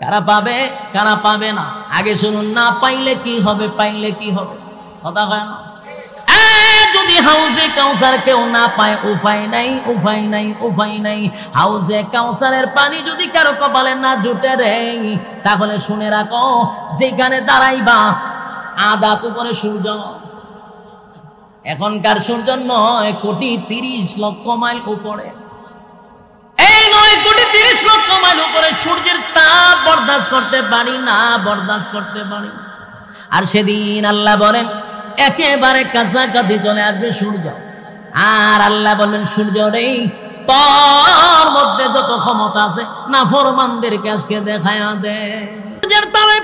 কারা পাবে কারা পাবে না আগে শুনুন। না পাইলে কি হবে, পাইলে কি হবে? কথা হয় না? যদি হাউজে কাউসার কেউ না পায়, উপায় নাই, উপায় নাই, উপায় নাই। হাউজে কাউসারের পানি যদি কারো কপালে না জুটে রে, তাহলে শুনে রাখো, যেখানে দাঁড়াইবা আদাত উপরে সূর্য। এখনকার সূর্য 9,30,00,000 মাইল উপরে। এই 9,30,00,000 মাইল উপরে সূর্যের তাপ বরদাস্ত করতে পারি না, বরদাস্ত করতে পারি। আর সেদিন আল্লাহ বলেন একেবারে কাছাকাছি চলে আসবে সূর্য। আর আল্লাহ বলবেন সূর্য রে, তোর মধ্যে যত ক্ষমতা আছে নাফরমানদেরকে আজকে দেখায়া দে। সূর্যের তাপে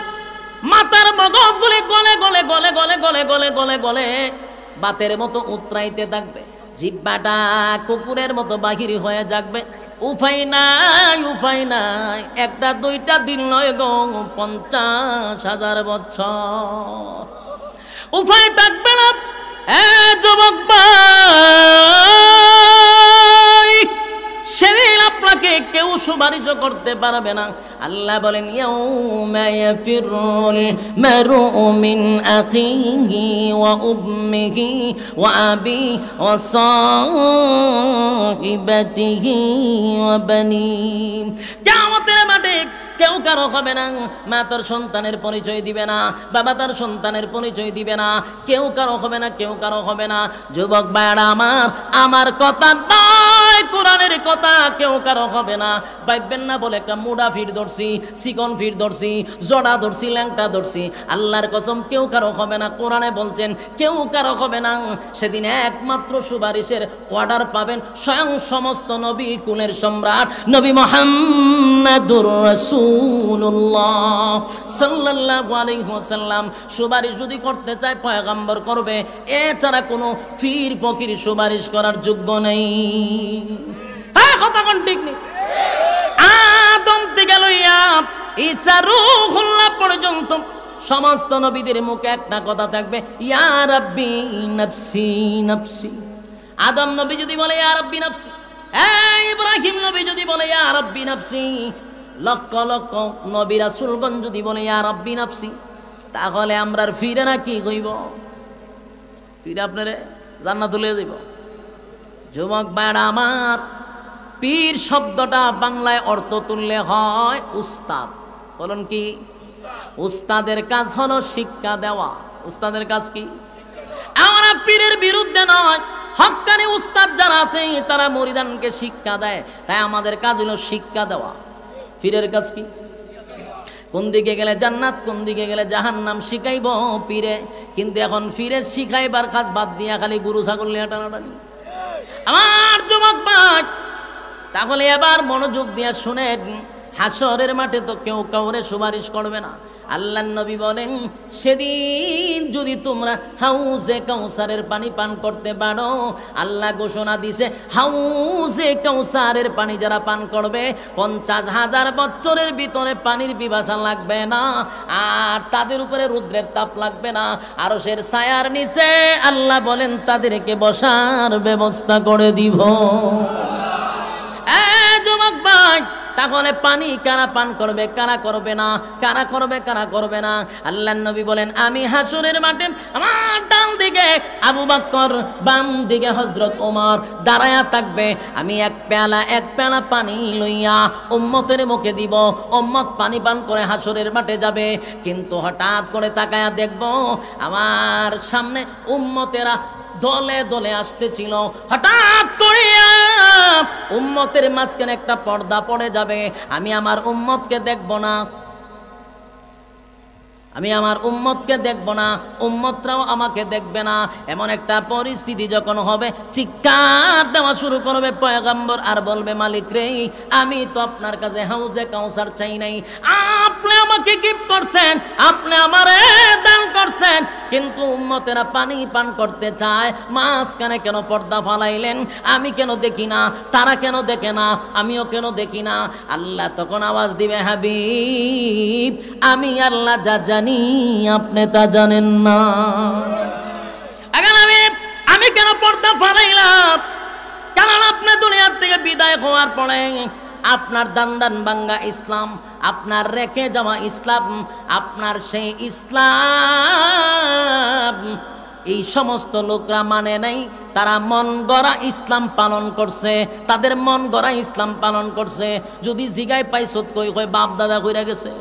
মাথার মগজগুলি গলে গলে গলে গলে গলে গলে গলে গলে বাতের মতো উতরাইতে থাকবে, জিহ্বাটা কুকুরের মতো বাহির হয়ে যাবে। উপায় নাই, উপায় নাই। একটা দুইটা দিন নয় গো, 50,000 বছর উপায় থাকবে না। যুবক ভাই, সেদিন আপনাকে কেউ সুপারিশ করতে পারবে না। আল্লাহ বলেন ইয়াউমা ইয়াফিরুল মারউ মিন আখিহি ওয়া উম্মিহি ওয়া আবি ওয়া সাহিবাতিহি ওয়া বানি। কিয়ামতের মাঠে কেউ কারো হবে না। মা তার সন্তানের পরিচয় দিবে না, বাবা তার সন্তানের পরিচয় দিবে না, কেউ কারো হবে না, কেউ কারো হবে না। যুবক ভাইরা আমার কথা নয়, কোরআনের কথা। কেউ কারো হবে না। ভাববেন না বলে একটা মুডা ফির ধরছি, চিকন ফির ধরছি, জড়া ধরছি, ল্যাংটা ধরছি। আল্লাহর কসম কেউ কারো হবে না। কোরআনে বলছেন কেউ কারো হবে না। সেদিন একমাত্র সুপারিশের অর্ডার পাবেন স্বয়ং সমস্ত নবী কুলের সম্রাট নবী মুহাম্মদুর রাসূলুল্লাহ সাল্লাল্লাহু আলাইহি ওয়াসাল্লাম। সুপারিশ যদি করতে চায় পয়গম্বর করবে, এছাড়া কোনো পীর ফকির সুপারিশ করার যোগ্য নেই। হ্যাঁ, কথা কোন ঠিক নেই। আদম থেকে লইয়া ঈসা রূহুল্লাহ পর্যন্ত সমস্ত নবীদের মুখে একটা কথা থাকবে, ইয়া রাব্বি নাফসি নাফসি। আদম নবী যদি বলে ইয়া রাব্বি নাফসি, ইব্রাহিম নবী যদি বলে ইয়া রাব্বি নাফসি, লক্ষ লক্ষ নবী রাসূলগণ যদি বলে ইয়া রাব্বি নাফসি, তাহলে আমরার ফিরে না কি কইব? ফিরে আপনারে জান্নাতুলে যাইব। যুবক ভাইরা আমার, পীর শব্দটা বাংলায় অর্থ তুললে হয় উস্তাদ। বলুন কি? উস্তাদের কাজ হলো শিক্ষা দেওয়া। উস্তাদের কাজ কি? আমরা পীরের বিরুদ্ধে নয়, হক্কানি উস্তাদ যারা আছে তারা মুরিদানকে শিক্ষা দেয়, তাই আমাদের কাজ হলো শিক্ষা দেওয়া। পীরের কাজ কি? কোন দিকে গেলে জান্নাত, কোন দিকে গেলে জাহান্নাম শিখাইব পীরে। কিন্তু এখন পীরের শিখাইবার কাজ বাদ দিয়া খালি গরু ছাগল নিয়ে টানাটানি। আমার যুবক ভাই, তাহলে এবার মনোযোগ দিয়ে শুনেন, হাসরের মাঠে তো কেউ কাউরে সুপারিশ করবে না। আল্লাহর নবী বলেন সেদিন যদি তোমরা হাউজে কাউসারের পানি পান করতে পারো, আল্লাহ ঘোষণা দিছে হাউজে কাউসারের পানি যারা পান করবে 50,000 বছরের ভিতরে পানির পিপাসা লাগবে না, আর তাদের উপরে রৌদ্রের তাপ লাগবে না। আরশের ছায়ার নিচে আল্লাহ বলেন তাদেরকে বসার ব্যবস্থা করে দিব। যুবক ভাই, তাহলে পানি কারা পান করবে, কারা করবে না, কারা করবে, কারা করবে না? আল্লাহর নবী বলেন আমি হাসরের মাঠে আমার ডান দিকে আবু বকর, বাম দিকে হযরত ওমর দাঁড়ায়া থাকবে। আমি এক পেয়ালা পানি লইয়া উম্মতের মুখে দিব। উম্মত পানি পান করে হাসরের মাঠে যাবে, কিন্তু হঠাৎ করে তাকায়া দেখব আমার সামনে উম্মতেরা দলে দলে আসতেছিল। হঠাৎ করে উম্মতের মাঝখানে একটা পর্দা পড়ে যাবে। আমি আমার উম্মতকে দেখব না, আমি আমার উম্মতকে দেখব না, উম্মতরাও আমাকে দেখবে না। এমন একটা পরিস্থিতি যখন হবে, চিৎকার দেওয়া শুরু করবে পয়গম্বর, আর বলবে মালিক রে, আমি তো আপনার কাছে হাউজে কাউসার চাই নাই, আপনি আমাকে গিফট করছেন, আপনি আমারে দান করছেন, কিন্তু উম্মতেরা পানি পান করতে চায়, মাঝখানে কেন পর্দা ফালাইলেন? আমি কেন দেখি না, তারা কেন দেখে না, আমিও কেন দেখি না? আল্লাহ তখন আওয়াজ দিবে হাবিব, আমি আল্লাহ যা জানি আপনি তা জানেন না। এখন আমি কেন পর্দা ফালাইলাম? কারণ আপনি দুনিয়ার থেকে বিদায় হওয়ার পরে আপনার দান বাঙ্গা ইসলাম, আপনার রেখে যাওয়া ইসলাম, আপনার সেই ইসলাম এই সমস্ত লোকরা মানে নাই। তারা মন গড়া ইসলাম পালন করছে, তাদের মন গড়া ইসলাম পালন করছে। যদি জিগায় পাইছত কই কই বাপ দাদা কইরা গেছে,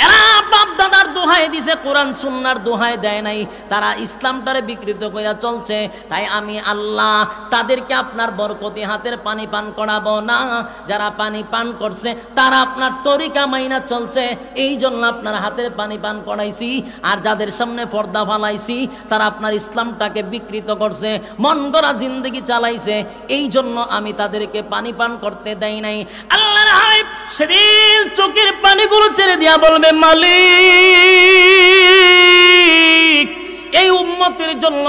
এরা বাপ দাদার দোহাই দিছে, কোরআন সুন্নাহর দোহাই দেয় নাই। তারা ইসলামটারে বিকৃত কইরা চলছে। তাই আমি আল্লাহ তাদেরকে আপনার বরকতি হাতের পানি পান করাবো না। যারা পানি পান করছে তারা আপনার তরিকা মাইনা চলছে, এই জন্য আপনার হাতের পানি পান করাইছি। আর যাদের সামনে পর্দা ফালাইছি তারা আপনার ইসলামটাকে বিকৃত করছে, মন গড়া জিন্দগি চালাইছে, এই জন্য আমি তাদেরকে পানি পান করতে দেই নাই। আল্লাহর হাবিব সেদিন চোখের পানিগুলো ছেড়ে দিয়া বলবে, মালিক এই উম্মতের জন্য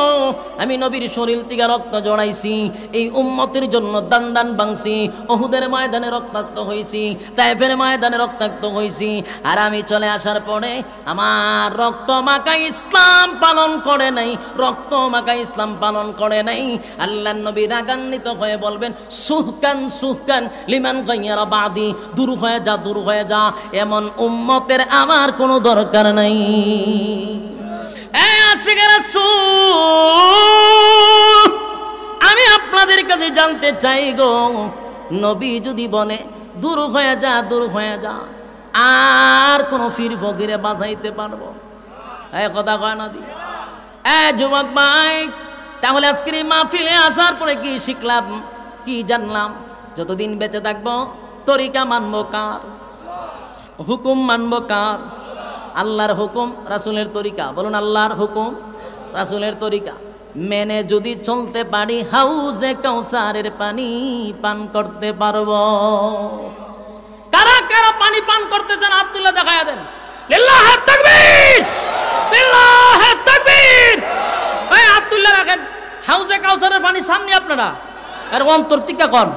আমি নবীর শরীর থেকে রক্ত জড়াইছি, এই উম্মতের জন্য দান ভাঙছি, ওহুদের ময়দানে রক্তাক্ত হয়েছি, তায়েফের ময়দানে রক্তাক্ত হয়েছি। আর আমি চলে আসার পরে আমার রক্ত মাখা ইসলাম পালন করে নাই, রক্ত মাখা ইসলাম পালন করে নাই। আল্লাহর নবী রাগান্বিত হয়ে বলবেন, সুহকান সুহকান লিমান গায়রা বাদি, দূর হয়ে যা, দূর হয়ে যা, এমন উম্মতের আমার কোনো দরকার নাই। আমি আপনাদের কাছে জানতে চাই গো, নবী যদি বলে দূর হয়ে যা, দূর হয়ে যা, আর কোন ফির ফকিরে বাঁচাইতে পারবো? কথা কয় না দি যুবক ভাই। তাহলে আজকের এই মাহফিলে আসার পরে কি শিখলাম, কি জানলাম? যতদিন বেঁচে থাকবো তরিকা মানবো কার, হুকুম মানবো কার? আল্লাহর হুকুম, রাসূলের তরিকা। বলুন আল্লাহর হুকুম, রাসূলের তরিকা মেনে যদি চলতে পারি, হাউজে কাউসারের পানি পান করতে পারবো। কারা কারা পানি পান করতে চান হাত তুলে দেখায়া দেন। লিল্লাহি তাকবীর, লিল্লাহি তাকবীর। এই হাত তুলে রাখেন। হাউজে কাউসারের পানি চাননি আপনারা? আর অন্তর থেকে কোন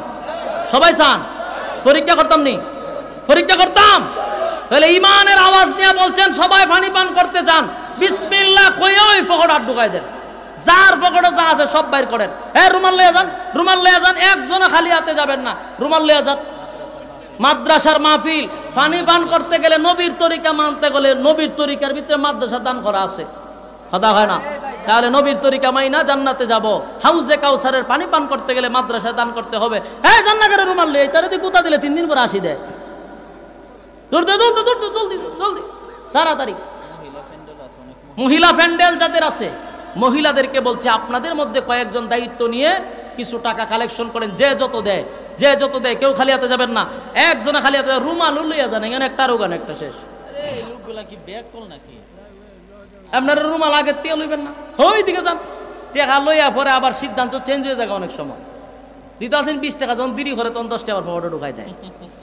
সবাই চান? পরীক্ষা করতাম নি? পরীক্ষা করতাম। তাহলে ইমানের আওয়াজ নিয়ে বলছেন সবাই পানি পান করতে চান, বিসমিল্লাহ কইয়া ওই পকেট আর ঢুকাই দেন। যার পকেটে যা আছে সব বাইর করেন। রুমাল লইয়া যান, রুমাল লইয়া যান, একজনে খালি হাতে যাবেন না, রুমাল লইয়া যান। মাদ্রাসার মাহফিল, পানি পান করতে গেলে নবীর তরিকা মানতে গেলে নবীর তরিকার ভিতরে মাদ্রাসা দান করা আছে, কথা হয় না? তাহলে নবীর তরিকা মাইনা জান্নাতে যাব। হাউজে কাউসারের পানি পান করতে গেলে মাদ্রাসা দান করতে হবে। হ্যাঁ, জান্নাতের রুমাল লইয়া তারে তুই গুতা দিলে 3 দিন করে আসি দেয়। জলদি তাড়াতাড়ি। মহিলা প্যান্ডেল যাদের আছে, মহিলাদেরকে বলছে আপনাদের মধ্যে কয়েকজন দায়িত্ব নিয়ে কিছু টাকা কালেকশন করেন, যে যত দেয়, যে যত দেয়, কেউ খালি হাতে যাবেন না। একজনে খালি হাতে রুমাল লইয়া যান, এখানে একটা রোগান একটা শেষ। আপনারা রুমাল আগে দিয়ে লইবেন না, ওই দিকে যান, টাকা লইয়া পরে আবার সিদ্ধান্ত চেঞ্জ হয়ে যায় অনেক সময়। দিতে আসেন 20 টাকা, যখন দেরি করে তখন 10 টাকা আবার ফটো ঢুকাই দেয়।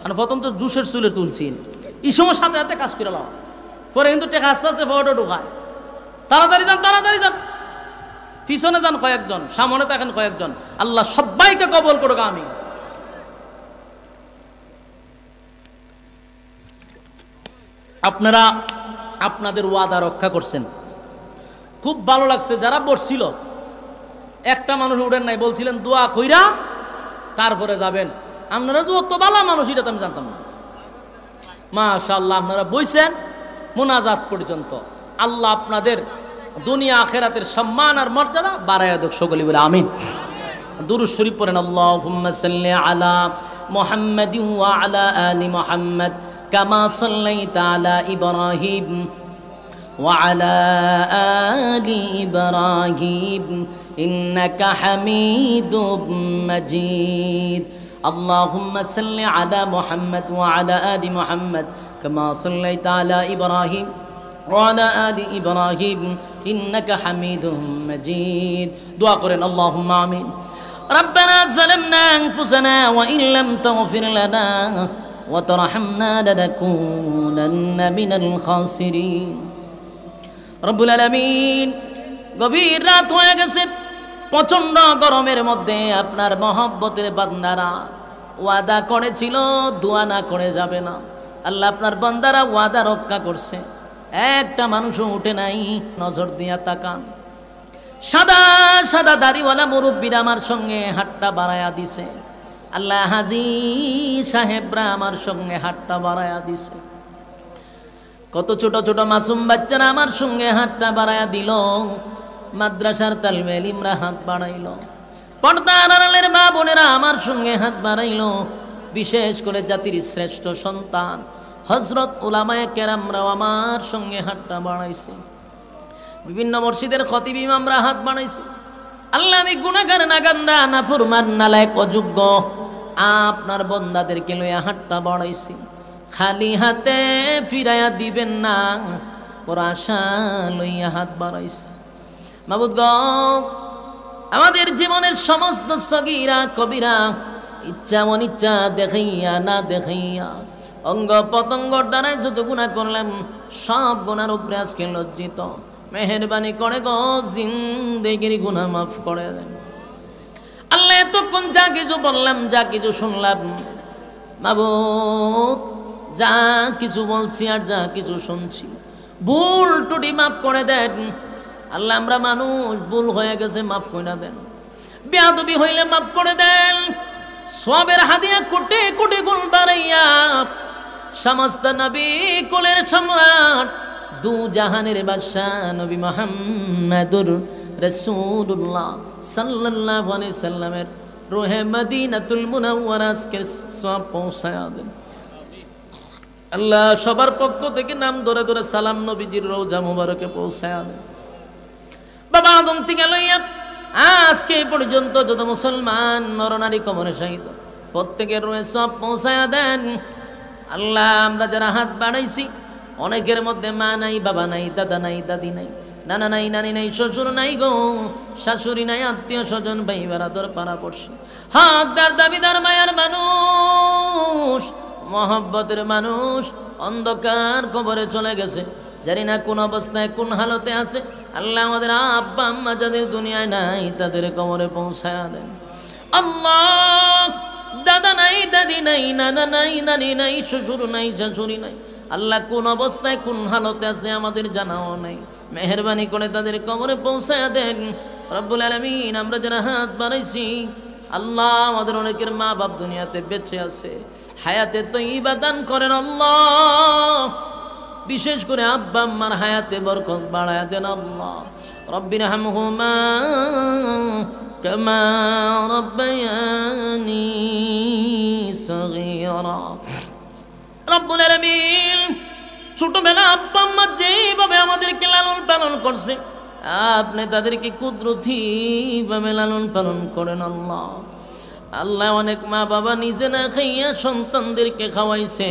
মানে প্রথম তো জুসের চুলে তুলছি, এই সময় সাথে সাথে কাজ করে লাও, পরে কিন্তু টাকা আস্তে আস্তে ফটো ঢুকায়। তাড়াতাড়ি যান, তাড়াতাড়ি যান, পিছনে যান কয়েকজন, সামনে থাকেন কয়েকজন। আল্লাহ সবাইকে কবুল করুক, আমিন। আপনারা আপনাদের ওয়াদা রক্ষা করছেন, খুব ভালো লাগছে। যারা বসছিল একটা মানুষ উঠেন নাই, বলছিলেন দোয়া কইরা তারপরে যাবেন। আপনারা যে অত ভালো মানুষ এটা তো আমি জানতাম না। মাশাআল্লাহ, আপনারা বইছেন মুনাজাত পর্যন্ত। আল্লাহ আপনাদের দুনিয়া আখিরাতের সম্মান আর মর্যাদা বাড়ায়া দেখ, সকলে বলে আমিন। দুরূদ শরীফ পড়েন, আল্লাহুম্মা সাল্লি আলা মুহাম্মাদিন ওয়া আলা আলি মুহাম্মাদ কামা সাল্লাইতা আলা ইব্রাহিম ওয়া আলা আলি ইব্রাহিম ইন্নাকা হামিদুম মাজিদ। اللهم صل على محمد وعلى آل محمد كما صليت على إبراهيم وعلى آل إبراهيم إنك حميد مجيد. دعاء قرآن اللهم آمين. ربنا ظلمنا أنفسنا وإن لم تغفر لنا وترحمنا لنكونن من الخاسرين. رب العالمين গভীর রাত হয়ে গেছে, প্রচন্ড গরমের মধ্যে আপনার মহব্বতের বান্দারা ওয়াদা করেছিল দোয়া না করে যাবে না। আল্লাহ আপনার বান্দারা ওয়াদা রক্ষা করছে, একটা মানুষও উঠে নাই। নজর দিয়া তাকান, সাদা সাদা দাড়িওয়ালা মুরব্বীরা আমার সঙ্গে হাতটা বাড়ায়া দিছে। আল্লাহ হাজি সাহেবরা আমার সঙ্গে হাতটা বাড়ায়া দিছে। কত ছোট ছোট মাসুম বাচ্চারা আমার সঙ্গে হাতটা বাড়ায়া দিল। মাদ্রাসার তালিবে ইলমরা হাত বাড়াইল। পর্দার আড়ালের মা বোনেরা আমার সঙ্গে হাত বাড়াইল। বিশেষ করে জাতির শ্রেষ্ঠ সন্তান হযরত উলামায়ে কেরামরাও আমার সঙ্গে হাতটা বাড়াইছে। বিভিন্ন মসজিদের খতিব ইমামরা হাত বাড়াইছে। আল্লাহ, আমি গুনাহগার, নাগান্দা, নাফরমান, নালায়েক, অযোগ্য আপনার বান্দাদেরকে লইয়া হাতটা বাড়াইছি। খালি হাতে ফিরাইয়া দিবেন না, ওর আশা লইয়া হাত বাড়াইছি। মাবুদ গো, আমাদের জীবনের সমস্ত সগীরা কবিরা ইচ্ছা অনিচ্ছা দেখাইয়া না দেখাইয়া অঙ্গ পতঙ্গর দ্বারাই যত গুনাহ করলাম সব গুনার উপরে আজকে লজ্জিত। মেহেরবানি করে গো জিন্দেগির গুনাহ মাফ করে দেন আল্লাহ। এতক্ষণ যা কিছু বললাম, যা কিছু শুনলাম, মাবুদ যা কিছু বলছি আর যা কিছু শুনছি, ভুল টুটি মাফ করে দেন আল্লাহ। আমরা মানুষ, ভুল হয়ে গেছে, মাফ করে দেন। বেয়াদবি হইলে মাফ করে দেন। সওয়াবের হাদিয়া কোটি কোটি গুণ বাড়াইয়া সমস্ত নবী কুলের সম্রাট, দু জাহানের বাদশাহ নবী মুহাম্মদুর রাসূলুল্লাহ সাল্লাল্লাহু আলাইহি সাল্লামের রূহে মদিনাতুল মুনাওয়ারা আজকে সওয়াব পৌঁছায়া দেন আল্লাহ। সবার পক্ষ থেকে নাম ধরে ধরে সালাম নবীজির রওজা মুবারকে পৌঁছায়া দেন। বাবা আদম থেকে লইয়া আজকে পর্যন্ত যত মুসলমান নরনারী কবরে শাহিদ, প্রত্যেকের রূহে সওয়াব পৌঁছায়া দেন আল্লাহ। আমরা যারা হাত বাড়াইছি, অনেকের মধ্যে মা নাই, বাবা নাই, দাদা নাই, দাদি নাই, নানা নাই, নানি নাই, শ্বশুর নাই গো, শাশুড়ি নাই, আত্মীয় স্বজন, ভাই বেড়াদর, পাড়া পড়শি, হকদার দাবিদার মায়ার মানুষ, মহব্বতের মানুষ অন্ধকার কবরে চলে গেছে। জানি না কোন অবস্থায় কোন হালতে আছে আল্লাহ। আমাদের আব্বা আম্মা যাদের দুনিয়ায় নাই তাদের কবরে পৌঁছায়া দেন আল্লাহ। দাদা নাই, দাদি নাই, নানা নাই, নানি নাই, শ্বশুর নাই, শাশুড়ি নাই আল্লাহ, কোন অবস্থায় কোন হালতে আছে আমাদের জানাও নাই। মেহেরবানি করে তাদের কবরে পৌঁছায়া দেন রব্বুল আলামিন। আমরা যারা হাত বাড়াইছি আল্লাহ, আমাদের অনেকের মা বাপ দুনিয়াতে বেঁচে আছে, হায়াতে তয়্যিবা দান করেন আল্লাহ। বিশেষ করে আব্বা আম্মার হায়াতে বরকত বাড়ায়া দেন আল্লাহ। রব্বিরহামহুমা কামা রাব্বায়ানি সগীরা। রব্বুল আলামিন, ছোটবেলা আব্বা আম্মা যেভাবে আমাদেরকে লালন পালন করছে, আপনি তাদেরকে কুদরতিভাবে লালন পালন করেন আল্লাহ। আল্লাহ, অনেক মা বাবা নিজে না খাইয়া সন্তানদেরকে খাওয়াইছে,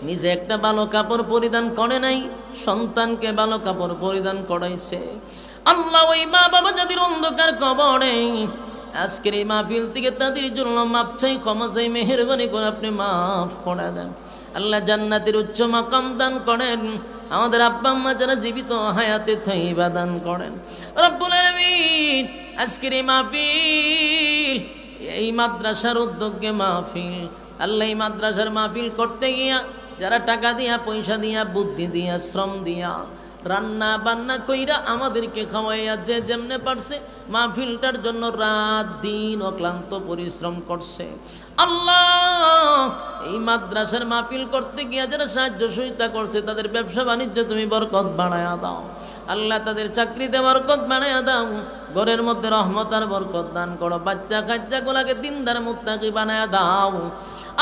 নিজে একটা ভালো কাপড় পরিধান করে নাই, সন্তানকে ভালো কাপড় পরিধান করাইছে আল্লাহ। ওই মা বাবা যাদের অন্ধকার কবরে, আজকের এই মাহফিল থেকে তাদের জন্য মাপ চাই, ক্ষমা চাই, মেহেরবানি করে আপনি মাফ করে দেন আল্লাহ। জান্নাতের উচ্চ মাকাম দান করেন। আমাদের আব্বা আম্মা যারা জীবিত, হায়াতে তয়্যিবা দান করেন রব্বুল আলামিন। আজকের এই মাহফিল, এই মাদ্রাসার উদ্যোগে মাহফিল আল্লাহ, এই মাদ্রাসার মাহফিল করতে গিয়া যারা টাকা দিয়া, পয়সা দিয়া, বুদ্ধি দিয়া, শ্রম দিয়া, রান্না বান্না কইরা আমাদেরকে খাওয়াইয়া যে যেমনে পারছে মাহফিলটার জন্য রাত দিন অক্লান্ত পরিশ্রম করছে আল্লাহ। এই মাদ্রাসার মাহফিল করতে গিয়া যারা সাহায্য সহযোগিতা করছে তাদের ব্যবসা বাণিজ্য তুমি বরকত বাড়ায়া দাও আল্লাহ। তাদের চাকরিতে বরকত বাড়ায়া দাও, ঘরের মধ্যে রহমত আর বরকত দান করো, বাচ্চা কাচ্চাগুলাকে দিনদার মুত্তাকি বানায়া দাও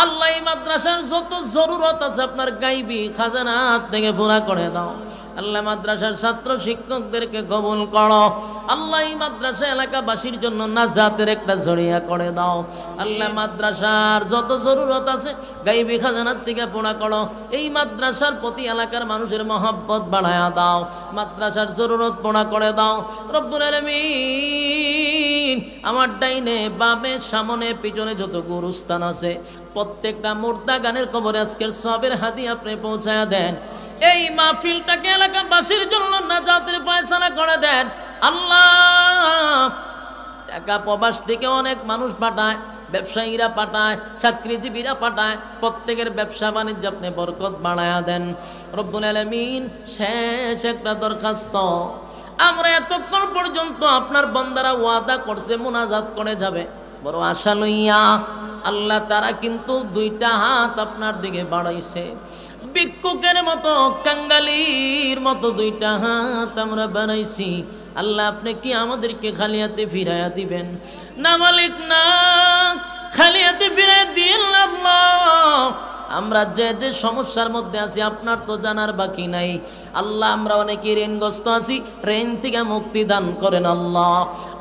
আল্লাহ। এই মাদ্রাসার যত জরুরত আছে আপনার গাইবি খাজানা থেকে পুরা করে দাও আল্লাহ। মাদ্রাসার ছাত্র শিক্ষকদেরকে কবুল করো আল্লাহ। এই মাদ্রাসা এলাকাবাসীর জন্য নাজাতের একটা জড়িয়া করে দাও আল্লাহ। মাদ্রাসার যত জরুরত আছে গাইবি খাজানার থেকে পুরা করো। এই মাদ্রাসার প্রতি এলাকার মানুষের মহব্বত বাড়ায়া দাও, মাদ্রাসার জরুরত পুরা করে দাও রব্বুল আলামিন। আমার ডাইনে বামে সামনে পিছনে যত গুরুস্থান আছে প্রত্যেকটা মুর্দা গানের কবরে আজকের সওয়াবের হাদিয়া আপনি পৌঁছায়া দেন। এই মাহফিলটাকে এলাকাবাসীর জন্য নাজাতের ফয়সালা করে দেন আল্লাহ। টাকা প্রবাস থেকে অনেক মানুষ পাঠায়, ব্যবসায়ীরা পাঠায়, চাকরিজীবীরা পাঠায়, প্রত্যেকের ব্যবসা বাণিজ্য আপনি বরকত বাড়ায়া দেন রব্বুল আলামিন। শেষ একটা দরখাস্ত, আমরা এতক্ষণ পর্যন্ত আপনার বান্দারা ওয়াদা করছে মুনাজাত করে যাবে, বড় আশা লইয়া আল্লাহ তারা কিন্তু দুইটা হাত আপনার দিকে বাড়াইছে, ভিক্ষুকের মতো কাঙ্গালির মতো দুইটা হাত আমরা বাড়াইছি। আল্লাহ আপনি কি আমাদেরকে খালি হাতে ফিরাইয়া দিবেন? না মালিক না, খালি হাতে ফিরাইয়া দিন আল্লাহ। আমরা যে যে সমস্যার মধ্যে আছি আপনার তো জানার বাকি নাই আল্লাহ। আমরা অনেকে ঋণগ্রস্ত আছি, ঋণ থেকে মুক্তি দান করেন আল্লাহ।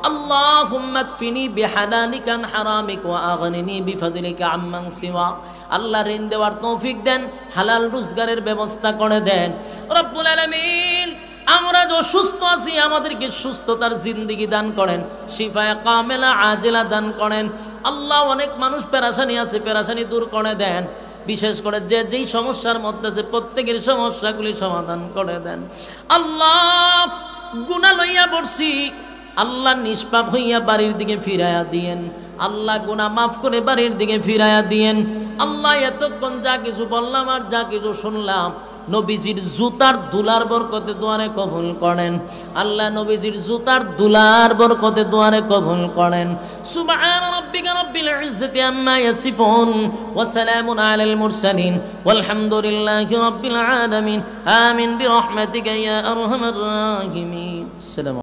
আল্লাহুম্মা কফিনি বিহালালিকা আন হারামিকা ওয়া আগনিনি বিফাদলিকা আম্মান সিওয়া। আল্লাহ ঋণ দেওয়ার তৌফিক দেন, হালাল রোজগারের ব্যবস্থা করে দেন রব্বুল আলামিন। আমরা যে অসুস্থ আছি আমাদেরকে সুস্থতার জিন্দেগি দান করেন, শিফায়ে কামেলা আজেলা দান করেন আল্লাহ। অনেক মানুষ পেরেশানি আছে, পেরেশানি দূর করে দেন। বিশেষ করে যে যেই সমস্যার মধ্যে আছে প্রত্যেকের সমস্যাগুলি সমাধান করে দেন আল্লাহ। গুনাহ লইয়া পড়ছি আল্লাহ, নিষ্পাপ হইয়া বাড়ির দিকে ফিরাইয়া দিয়েন আল্লাহ। গুনাহ মাফ করে বাড়ির দিকে ফিরাইয়া দিয়েন আল্লাহ। এতক্ষণ যা কিছু বললাম আর যা কিছু শুনলাম নবীজির জুতার দুলার বরকতে দুয়ারে কবুল করেন আল্লাহ। নবীজির জুতার দুলার বরকতে দুয়ারে কবুল করেন। সুবহান রাব্বিকা রাব্বিল ইজ্জাতি আম্মা ইয়াসিফুন ওয়া সালামুন আলাল মুরসালিন ওয়ালহামদুলিল্লাহি রাব্বিল আলামিন। আমিন বিরহমাতিকা ইয়া আরহামার রাহিমিন।